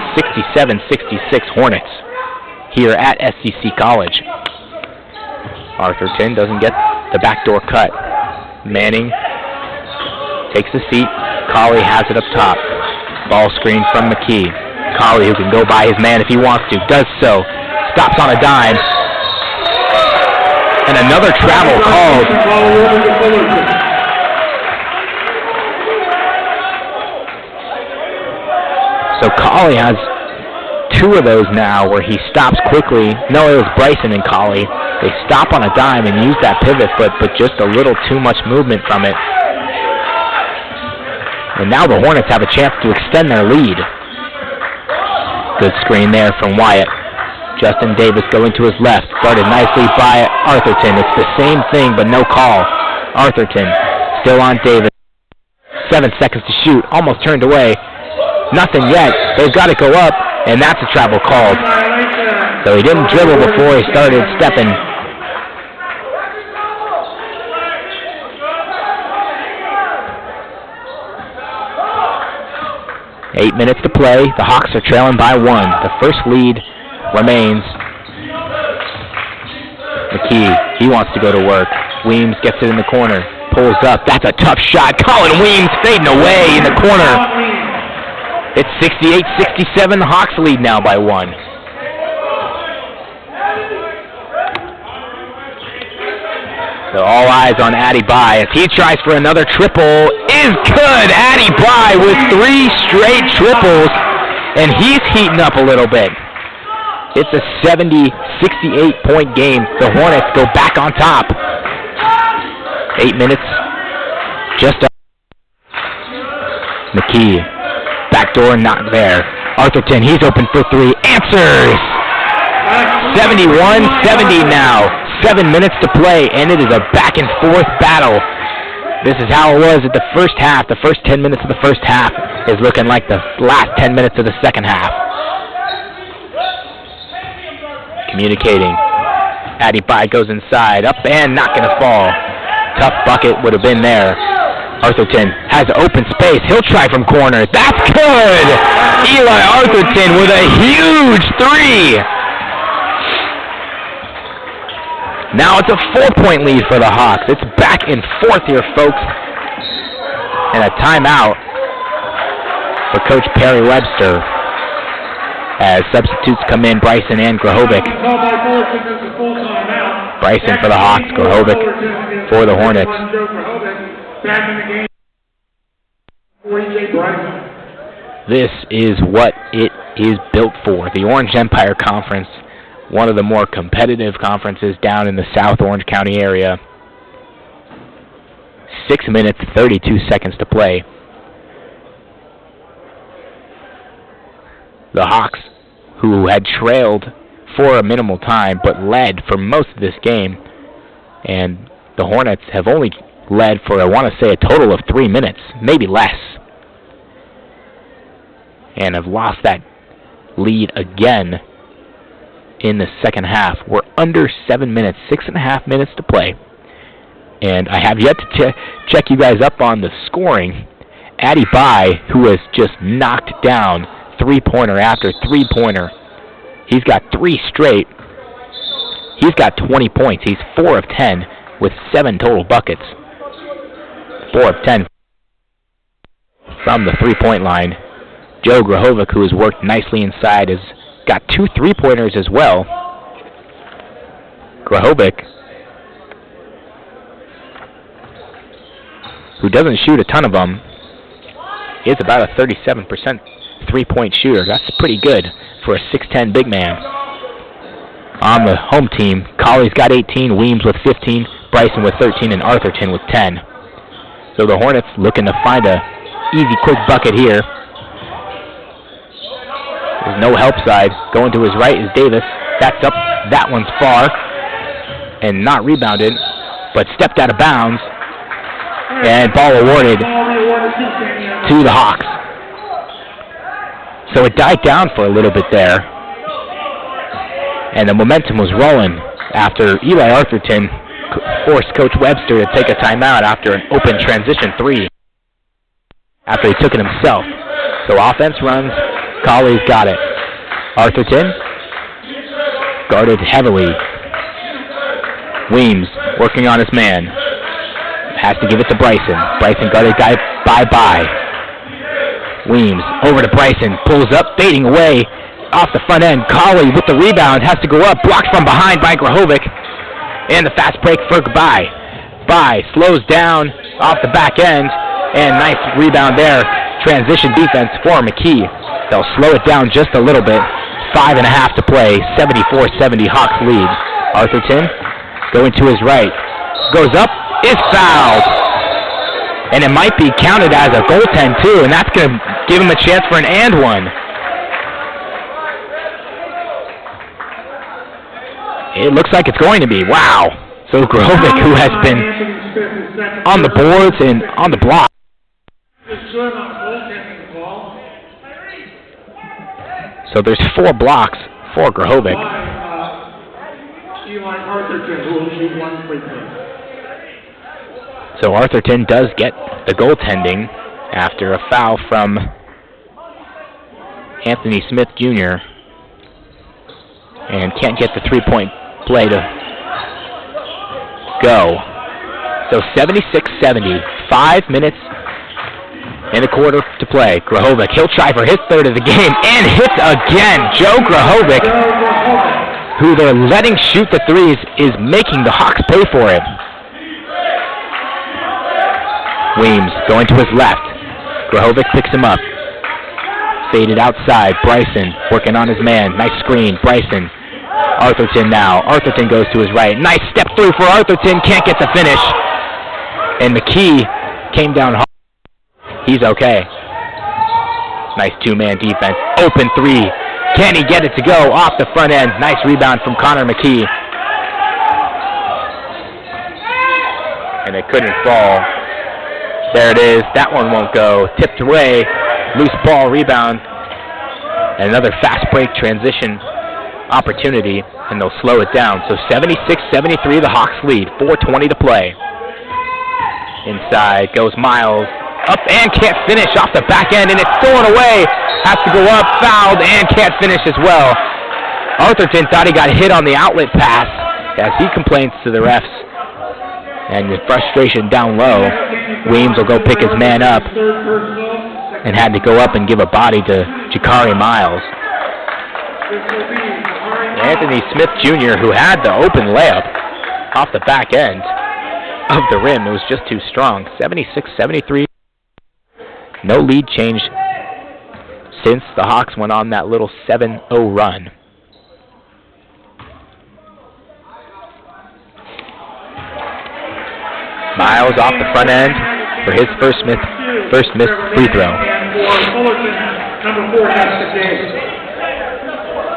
67-66 Hornets here at SCC College. Arthurton doesn't get the backdoor cut. Manning takes the seat. Colley has it up top. Ball screen from McKee. Colley, who can go by his man if he wants to, does so. Stops on a dime. And another travel called. So Colley has 2 of those now where he stops quickly. No, it was Bryson and Colley. They stop on a dime and use that pivot foot, but just a little too much movement from it. And now the Hornets have a chance to extend their lead. Good screen there from Wyatt. Justin Davis going to his left, guarded nicely by Arthurton. It's the same thing, but no call. Arthurton still on Davis. 7 seconds to shoot, almost turned away. Nothing yet. They've got to go up, and that's a travel called. So he didn't dribble before he started stepping. 8 minutes to play. The Hawks are trailing by 1. The first lead remains. McKee, he wants to go to work. Weems gets it in the corner. Pulls up. That's a tough shot. Colin Weems fading away in the corner. It's 68-67. The Hawks lead now by 1. So all eyes on Addy Bai as he tries for another triple. Is good! Addy Bai with 3 straight triples, and he's heating up a little bit. It's a 70-68 point game. The Hornets go back on top. 8 minutes. Just up. McKee. Backdoor not there. Arthurton, he's open for 3. Answers! 71-70 now. 7 minutes to play, and it is a back-and-forth battle. This is how it was at the first half. The first 10 minutes of the first half is looking like the last 10 minutes of the second half. Communicating. Addy Bai goes inside. Up and not going to fall. Tough bucket would have been there. Arthurton has open space. He'll try from corner. That's good! Eli Arthurton with a huge 3. Now it's a 4-point lead for the Hawks. It's back and forth here, folks. And a timeout for Coach Perry Webster as substitutes come in, Bryson and Grahovic. Bryson for the Hawks, Grahovic for the Hornets. This is what it is built for. The Orange Empire Conference, one of the more competitive conferences down in the South Orange County area. 6 minutes, 32 seconds to play. The Hawks, who had trailed for a minimal time, but led for most of this game. And the Hornets have only led for, I want to say, a total of 3 minutes, maybe less. And have lost that lead again in the second half. We're under 7 minutes, 6.5 minutes to play. And I have yet to check you guys up on the scoring. Addy Bai, who has just knocked down three-pointer after three-pointer. He's got 3 straight. He's got 20 points. He's 4 of 10 with 7 total buckets. 4 of 10 from the three-point line. Joe Grahovic, who has worked nicely inside, has got 2 3-pointers as well. Grahovic, who doesn't shoot a ton of them, is about a 37% three-point shooter. That's pretty good for a 6'10 big man. On the home team, Colley's got 18, Weems with 15, Bryson with 13, and Arthurton with 10. So the Hornets looking to find a easy, quick bucket here. There's no help side. Going to his right is Davis. That's up. That one's far. And not rebounded, but stepped out of bounds. And ball awarded to the Hawks. So it died down for a little bit there. And the momentum was rolling after Eli Arthurton forced Coach Webster to take a timeout after an open transition 3. After he took it himself. So offense runs. Colley's got it. Arthurton guarded heavily. Weems working on his man. Has to give it to Bryson. Bryson guarded by Bai. Weems over to Bryson. Pulls up, fading away off the front end. Colley with the rebound. Has to go up. Blocked from behind by Grahovic. And the fast break for Bai. Bai slows down off the back end. And nice rebound there. Transition defense for McKee. They'll slow it down just a little bit. 5.5 to play. 74-70 Hawks lead. Arthurton going to his right. Goes up. Is fouled. And it might be counted as a goaltend too. And that's going to give him a chance for an and one. It looks like it's going to be. Wow. So Grahovic, who has been on the boards and on the block. So there's 4 blocks for Grahovic. So Arthurton does get the goaltending after a foul from Anthony Smith Jr. and can't get the three-point play to go. So 76-70, 5 minutes and a quarter to play. Grahovic, he'll try for his third of the game and hits again. Joe Grahovic, who they're letting shoot the threes, is making the Hawks pay for it. Weems going to his left. Grahovic picks him up. Faded outside. Bryson working on his man. Nice screen. Bryson. Arthurton now. Arthurton goes to his right. Nice step through for Arthurton. Can't get the finish. And McKee came down hard. He's okay. Nice two-man defense. Open three. Can he get it to go off the front end? Nice rebound from Connor McKee. And it couldn't fall. There it is. That one won't go. Tipped away. Loose ball rebound. And another fast break transition opportunity, and they'll slow it down. So 76-73, the Hawks lead. 4:20 to play. Inside goes Miles. Up and can't finish off the back end, and it's stolen away. Has to go up, fouled, and can't finish as well. Arthurton thought he got hit on the outlet pass as he complains to the refs. And with frustration down low, Weems will go pick his man up and had to go up and give a body to Jakari Miles. Anthony Smith Jr., who had the open layup off the back end of the rim, it was just too strong. 76-73. No lead change since the Hawks went on that little 7-0 run. Miles off the front end for his first missed free throw.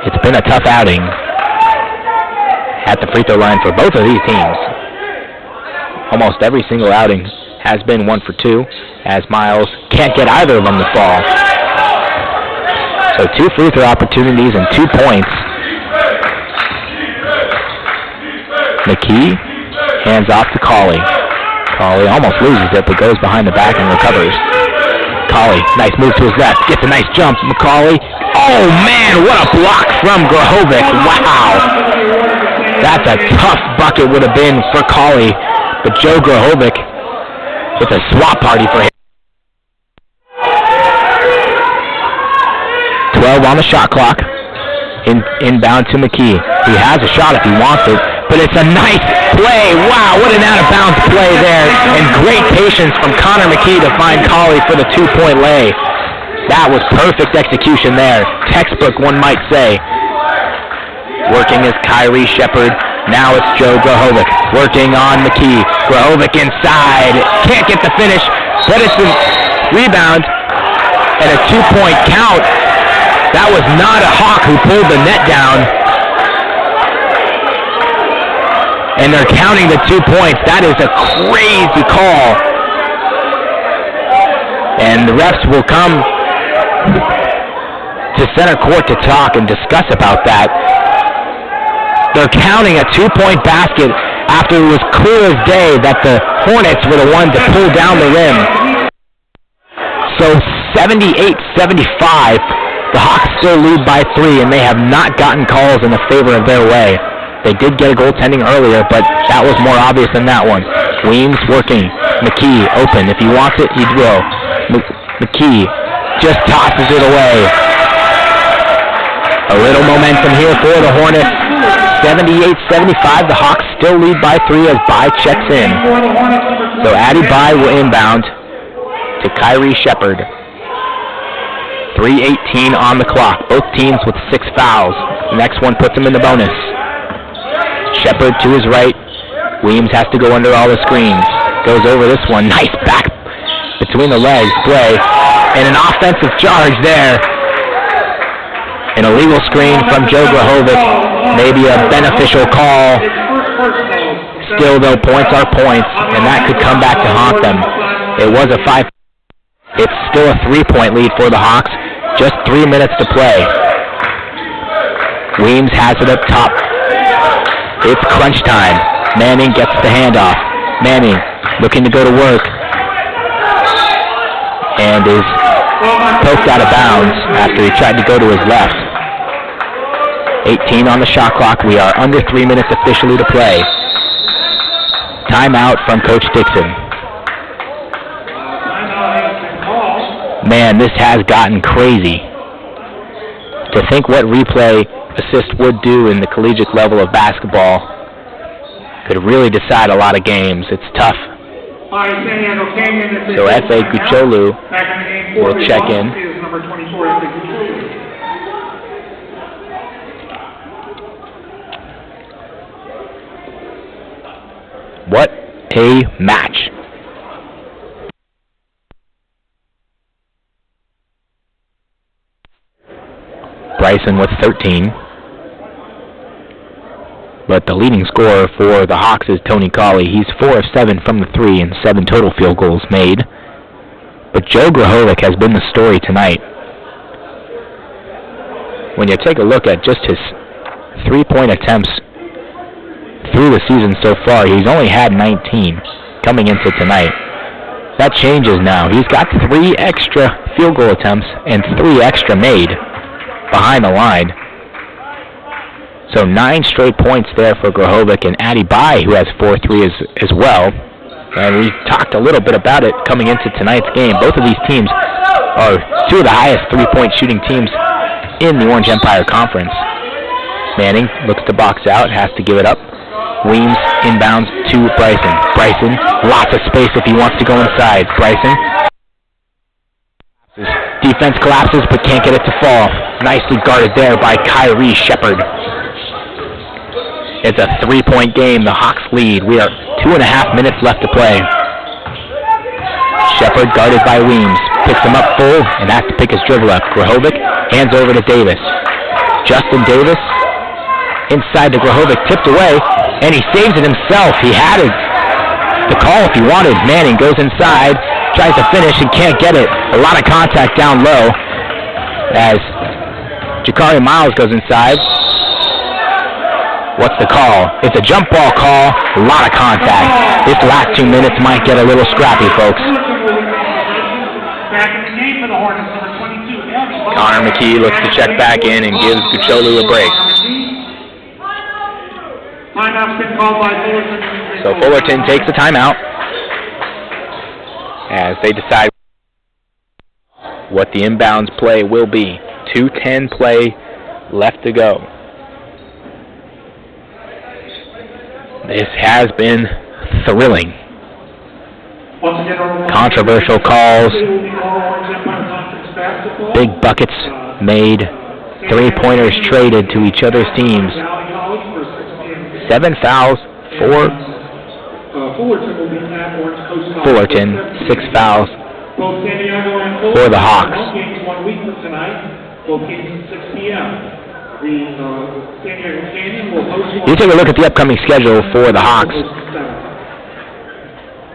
It's been a tough outing at the free throw line for both of these teams. Almost every single outing has been 1 for 2, as Miles can't get either of them to fall. So 2 free throw opportunities and 2 points. McKee hands off to Cauley. Cauley almost loses it, but goes behind the back and recovers. Cauley, nice move to his left, gets a nice jump. McCauley, oh man, what a block from Grahovic. Wow. That's a tough bucket would have been for Cauley, but Joe Grahovic, it's a swap party for him. 12 on the shot clock. Inbound to McKee. He has a shot if he wants it, but it's a nice play. Wow, what an out-of-bounds play there. And great patience from Connor McKee to find Cauley for the 2-point lay. That was perfect execution there. Textbook, one might say. Working is Kyrie Shepard. Now it's Joe Grahovic working on McKee. Grahovic inside. Can't get the finish, but it's a rebound and a 2-point count. That was not a Hawk who pulled the net down. And they're counting the 2 points. That is a crazy call. And the refs will come to center court to talk and discuss about that. They're counting a 2-point basket after it was clear as day that the Hornets were the ones that pulled down the rim. So 78-75, the Hawks still lead by 3, and they have not gotten calls in the favor of their way. They did get a goaltending earlier, but that was more obvious than that one. Weems working. McKee open. If he wants it, he will. McKee just tosses it away. A little momentum here for the Hornets. 78-75. The Hawks still lead by 3 as Bai checks in. So Addy Bai will inbound to Kyrie Shepard. 3:18 on the clock. Both teams with 6 fouls. The next one puts them in the bonus. Shepard to his right. Weems has to go under all the screens. Goes over this one. Nice back between the legs play. And an offensive charge there. An illegal screen from Joe Grahovic. Maybe a beneficial call. Still, though, points are points, and that could come back to haunt them. It was a 5. It's still a 3-point lead for the Hawks. Just 3 minutes to play. Weems has it up top. It's crunch time. Manning gets the handoff. Manning looking to go to work. And is poked out of bounds after he tried to go to his left. 18 on the shot clock. We are under 3 minutes officially to play. Timeout from Coach Dixon. Man, this has gotten crazy. To think what replay assist would do in the collegiate level of basketball could really decide a lot of games. It's tough. So F.A. Kucholu will check in. What a match. Bryson with 13. But the leading scorer for the Hawks is Tony Colley. He's 4 of 7 from the 3 and 7 total field goals made. But Joe Grahovic has been the story tonight. When you take a look at just his 3-point attempts through the season so far, he's only had 19 coming into tonight. That changes now. He's got 3 extra field goal attempts and 3 extra made behind the line. So 9 straight points there for Grahovic, and Addy Bai, who has 4 threes as well. And we talked a little bit about it coming into tonight's game. Both of these teams are 2 of the highest 3-point shooting teams in the Orange Empire Conference. Manning looks to box out, has to give it up. Weems inbounds to Bryson. Bryson, lots of space if he wants to go inside. Bryson. Defense collapses but can't get it to fall. Nicely guarded there by Kyrie Shepard. It's a 3-point game. The Hawks lead. We are 2.5 minutes left to play. Shepard guarded by Weems. Picks him up full and has to pick his dribble up. Grahovic hands over to Davis. Justin Davis inside to Grahovic, tipped away, and he saves it himself. He had it. The call if he wanted. Manning goes inside, tries to finish and can't get it. A lot of contact down low as Jakari Miles goes inside. What's the call? It's a jump ball call. A lot of contact. This last 2 minutes might get a little scrappy, folks. Connor McKee looks to check back in and gives Kucholu a break. So Fullerton takes the timeout as they decide what the inbounds play will be. 2:10 play left to go. This has been thrilling. Controversial calls, big buckets made, 3-pointers traded to each other's teams. 7 fouls for Fullerton, 6 fouls for the Hawks. You take a look at the upcoming schedule for the Hawks.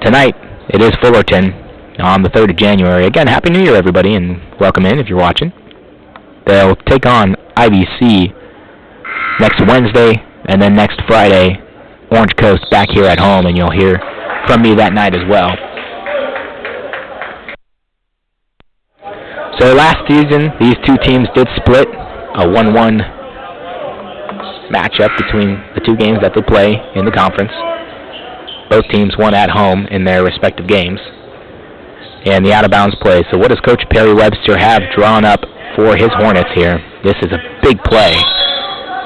Tonight, it is Fullerton on the 3rd of January. Again, Happy New Year, everybody, and welcome in if you're watching. They'll take on IVC next Wednesday, and then next Friday, Orange Coast back here at home, and you'll hear from me that night as well. So last season, these two teams did split, a 1-1 matchup between the two games that they play in the conference. Both teams won at home in their respective games. And the out-of-bounds play. So what does Coach Perry Webster have drawn up for his Hornets here? This is a big play,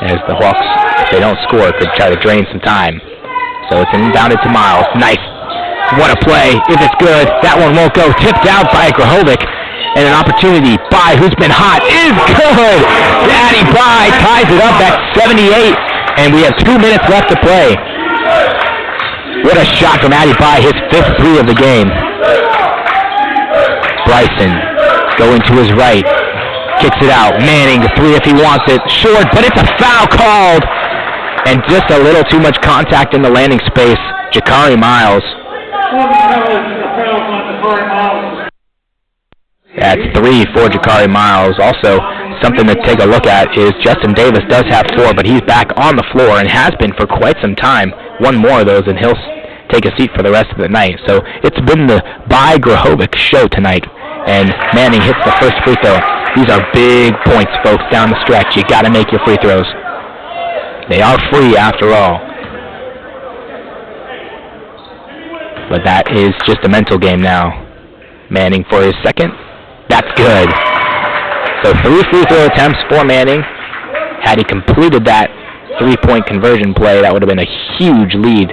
as the Hawks, if they don't score, could try to drain some time. So it's inbounded to Miles. Nice. What a play. If it's good, that one won't go. Tipped out by Grahovic. And an opportunity by who's been hot is good. Daddy By ties it up at 78. And we have 2 minutes left to play. What a shot from Addy By, his 5th 3 of the game. Bryson going to his right. Kicks it out. Manning, the 3 if he wants it. Short, but it's a foul called. And just a little too much contact in the landing space. Jakari Miles. That's 3 for Jakari Miles. Also, something to take a look at is Justin Davis does have 4, but he's back on the floor and has been for quite some time. One more of those, and he'll take a seat for the rest of the night. So it's been the By Grahovic show tonight and Manning hits the first free throw. These are big points, folks, down the stretch. You got to make your free throws. They are free after all. But that is just a mental game now. Manning for his second. That's good. So 3 free throw attempts for Manning. Had he completed that 3-point conversion play, that would have been a huge lead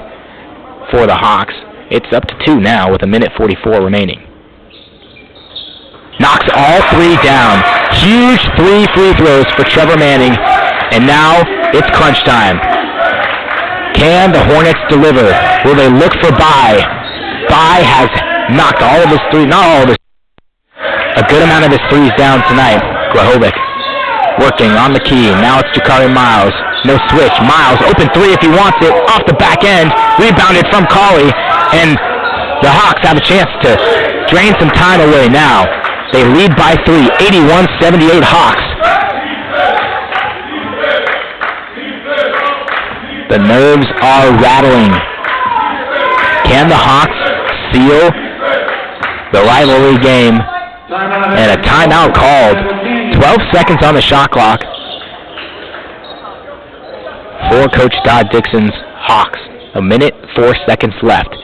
for the Hawks. It's up to 2 now with 1:44 remaining. Knocks all 3 down. Huge 3 free throws for Trevor Manning. And now it's crunch time. Can the Hornets deliver? Will they look for Bai? Bai has knocked all of his 3, not all of his, a good amount of his 3s down tonight. Grahovic working on the key. Now it's Jakari Miles. No switch. Miles, open 3 if he wants it. Off the back end. Rebounded from Colley. And the Hawks have a chance to drain some time away now. They lead by 3. 81-78 Hawks. The nerves are rattling. Can the Hawks seal the rivalry game? And a timeout called. 12 seconds on the shot clock for Coach Todd Dixon's Hawks. 1:04 left.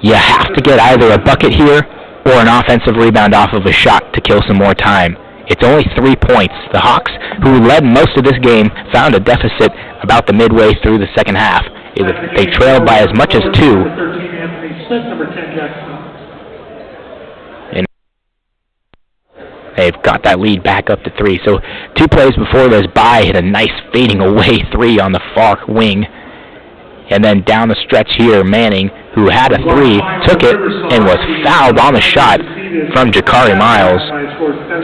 You have to get either a bucket here or an offensive rebound off of a shot to kill some more time. It's only 3 points. The Hawks, who led most of this game, found a deficit about the midway through the second half. They trailed by as much as 2. And they've got that lead back up to 3. So 2 plays before this, Bai hit a nice fading away 3 on the far wing. And then down the stretch here, Manning, who had a 3, took it and was fouled on the shot from Jakari Miles.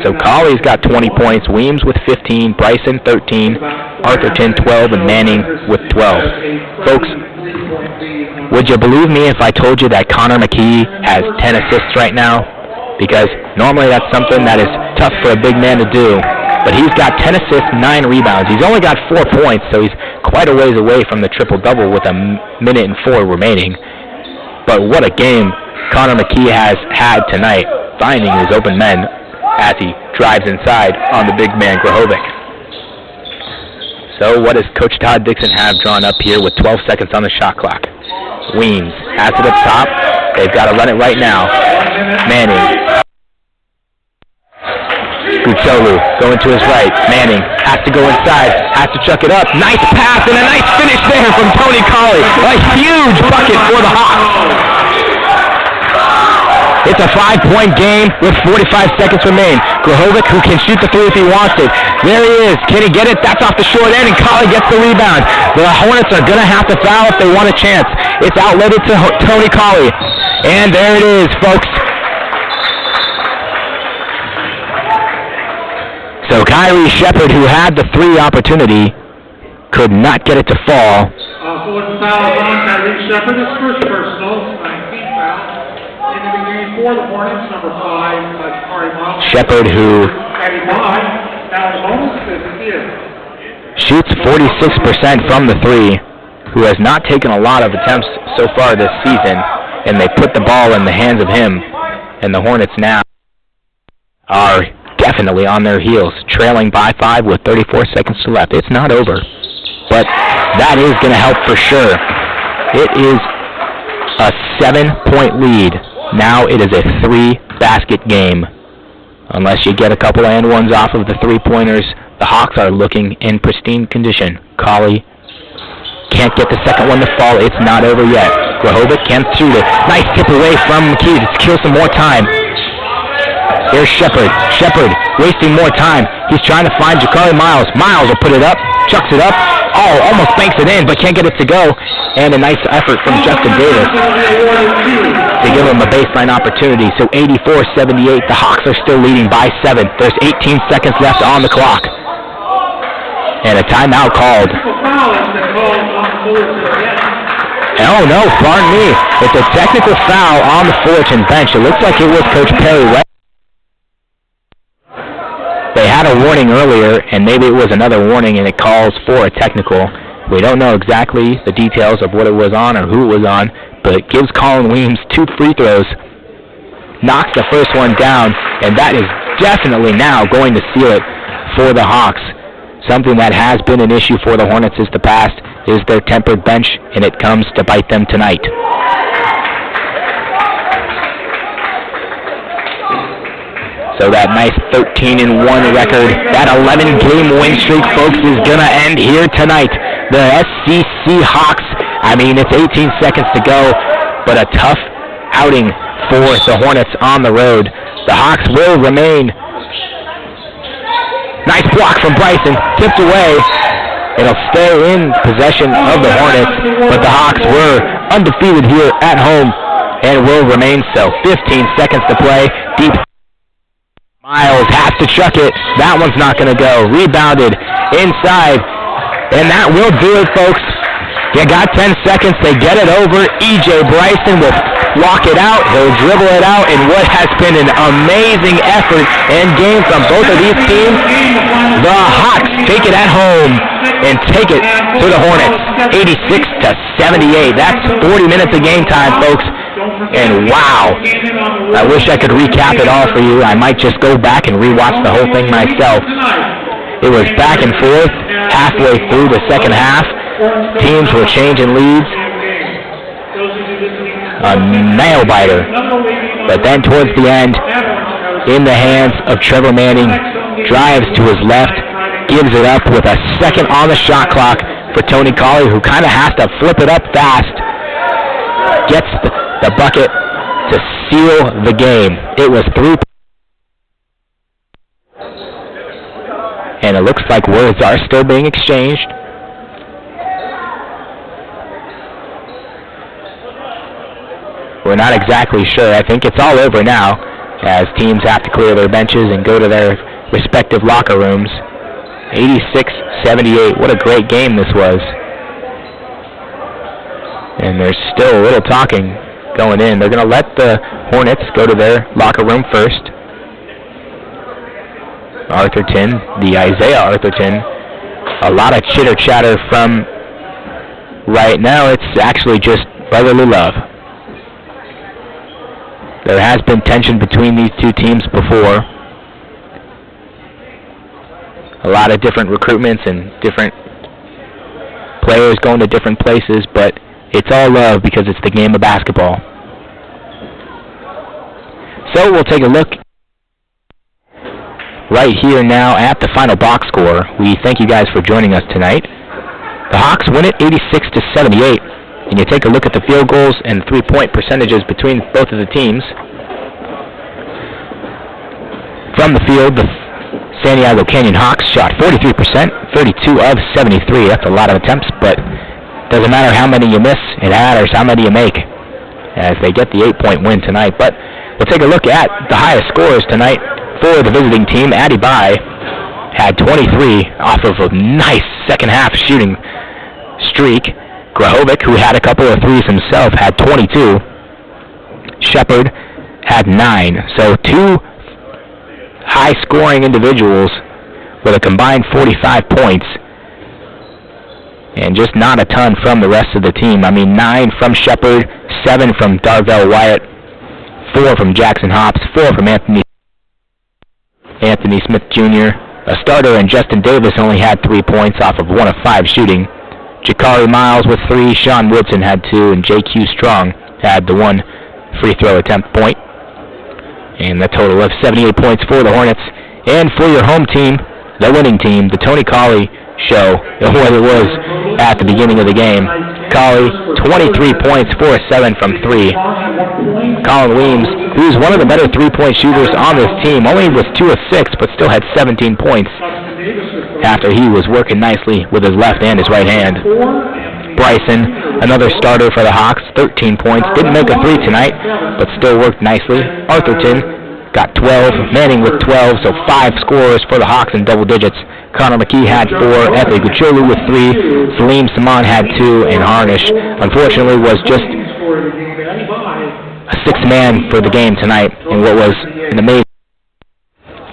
So Colley's got 20 points, Weems with 15, Bryson 13, Arthurton 12, and Manning with 12. Folks, would you believe me if I told you that Connor McKee has 10 assists right now? Because normally that's something that is tough for a big man to do. But he's got 10 assists, 9 rebounds. He's only got 4 points, so he's quite a ways away from the triple-double with 1:04 remaining. But what a game Connor McKee has had tonight, finding his open men as he drives inside on the big man Grahovic. So what does Coach Todd Dixon have drawn up here with 12 seconds on the shot clock? Weems has it up top. They've got to run it right now. Manning. Gucciolu going to his right. Manning has to go inside, has to chuck it up. Nice pass and a nice finish there from Tony Colley. A huge bucket for the Hawks. It's a 5-point game with 45 seconds remain. Grahovic, who can shoot the 3 if he wants it. There he is. Can he get it? That's off the short end, and Colley gets the rebound. The Hornets are going to have to foul if they want a chance. It's outletted to Tony Colley. And there it is, folks. So Kyrie Shepard, who had the 3 opportunity, could not get it to fall. Fullerton foul is on Kyrie Shepard, his first personal, 19th foul. In the game for the Hornets, number 5, Jakari Miles. Shepard, who shoots 46% from the 3, who has not taken a lot of attempts so far this season, and they put the ball in the hands of him. And the Hornets now are definitely on their heels, trailing by 5 with 34 seconds left. It's not over, but that is going to help for sure. It is a 7-point lead. Now it is a 3-basket game. Unless you get a couple and ones off of the 3-pointers, the Hawks are looking in pristine condition. Colley can't get the second one to fall. It's not over yet. Grahovic can't shoot it. Nice tip away from McKee to kill some more time. There's Shepard. Shepard wasting more time. He's trying to find Jakari Miles. Miles will put it up, chucks it up. Oh, almost banks it in, but can't get it to go. And a nice effort from Justin Davis to give him a baseline opportunity. So 84-78, the Hawks are still leading by 7. There's 18 seconds left on the clock. And a timeout called. Oh no, pardon me. It's a technical foul on the Fullerton bench. It looks like it was Coach Perry West. They had a warning earlier, and maybe it was another warning, and it calls for a technical. We don't know exactly the details of what it was on or who it was on, but it gives Colin Weems 2 free throws knocks the first one down, and that is definitely now going to seal it for the Hawks. Something that has been an issue for the Hornets in the past is their tempered bench, and it comes to bite them tonight. So that nice 13-1 record, that 11-game win streak, folks, is going to end here tonight. The SCC Hawks, I mean, it's 18 seconds to go, but a tough outing for the Hornets on the road. The Hawks will remain. Nice block from Bryson, tipped away. It'll stay in possession of the Hornets, but the Hawks were undefeated here at home and will remain so. 15 seconds to play. Deep. Miles has to chuck it. That one's not going to go. Rebounded inside. And that will do it, folks. You got 10 seconds. They get it over. E.J. Bryson will block it out. He'll dribble it out in what has been an amazing effort and game from both of these teams. The Hawks take it at home and take it to the Hornets. 86-78. That's 40 minutes of game time, folks. And wow, I wish I could recap it all for you. I might just go back and rewatch the whole thing myself. It was back and forth halfway through the second half. Teams were changing leads. A nail-biter. But then towards the end, in the hands of Trevor Manning, drives to his left, gives it up with a second on the shot clock for Tony Colley, who kind of has to flip it up fast. Gets the bucket to seal the game. It was 3. And it looks like words are still being exchanged. We're not exactly sure. I think it's all over now as teams have to clear their benches and go to their respective locker rooms. 86-78. What a great game this was. And there's still a little talking going in. They're going to let the Hornets go to their locker room first. Arthurton, the Isaiah Arthurton. A lot of chitter-chatter from right now. It's actually just brotherly love. There has been tension between these two teams before. A lot of different recruitments and different players going to different places, but it's all love because it's the game of basketball. So we'll take a look right here now at the final box score. We thank you guys for joining us tonight. The Hawks win it 86-78. And you take a look at the field goals and three-point percentages between both of the teams. From the field, the San Diego Canyon Hawks shot 43%, 32 of 73. That's a lot of attempts, but doesn't matter how many you miss, it matters how many you make as they get the 8-point win tonight. But we'll take a look at the highest scores tonight for the visiting team. Addy Bai had 23 off of a nice second-half shooting streak. Grahovic, who had a couple of threes himself, had 22. Shepard had 9. So two high-scoring individuals with a combined 45 points. And just not a ton from the rest of the team. I mean, 9 from Shepard, 7 from Darvell Wyatt, 4 from Jackson Hops, 4 from Anthony Smith Jr. A starter and Justin Davis only had 3 points off of 1 of 5 shooting. Jakari Miles with 3, Sean Woodson had 2, and J.Q. Strong had the 1 free throw attempt point. And the total of 78 points for the Hornets. And for your home team, the winning team, the Tony Colley show, what it was at the beginning of the game. Colley, 23 points, 4 of 7 from 3. Colin Weems, who's one of the better three-point shooters on this team, only was 2 of 6, but still had 17 points after he was working nicely with his left and his right hand. Bryson, another starter for the Hawks, 13 points. Didn't make a 3 tonight, but still worked nicely. Arthurton got 12. Manning with 12, so 5 scorers for the Hawks in double digits. Connor McKee had 4. Anthony Gucciolu with 3. Salim Saman had 2. And Harnish, unfortunately, was just a 6th man for the game tonight in what was an amazing.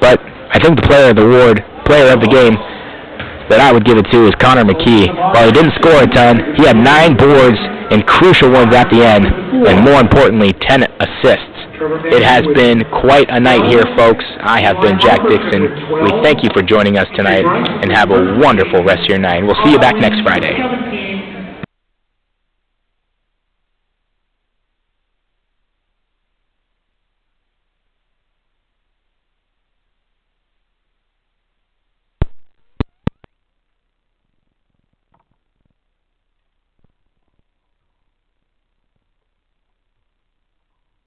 But I think the player of the game that I would give it to is Connor McKee. While he didn't score a ton, he had 9 boards and crucial ones at the end, and more importantly, 10 assists. It has been quite a night here, folks. I have been Jack Dixon. We thank you for joining us tonight, and have a wonderful rest of your night. We'll see you back next Friday.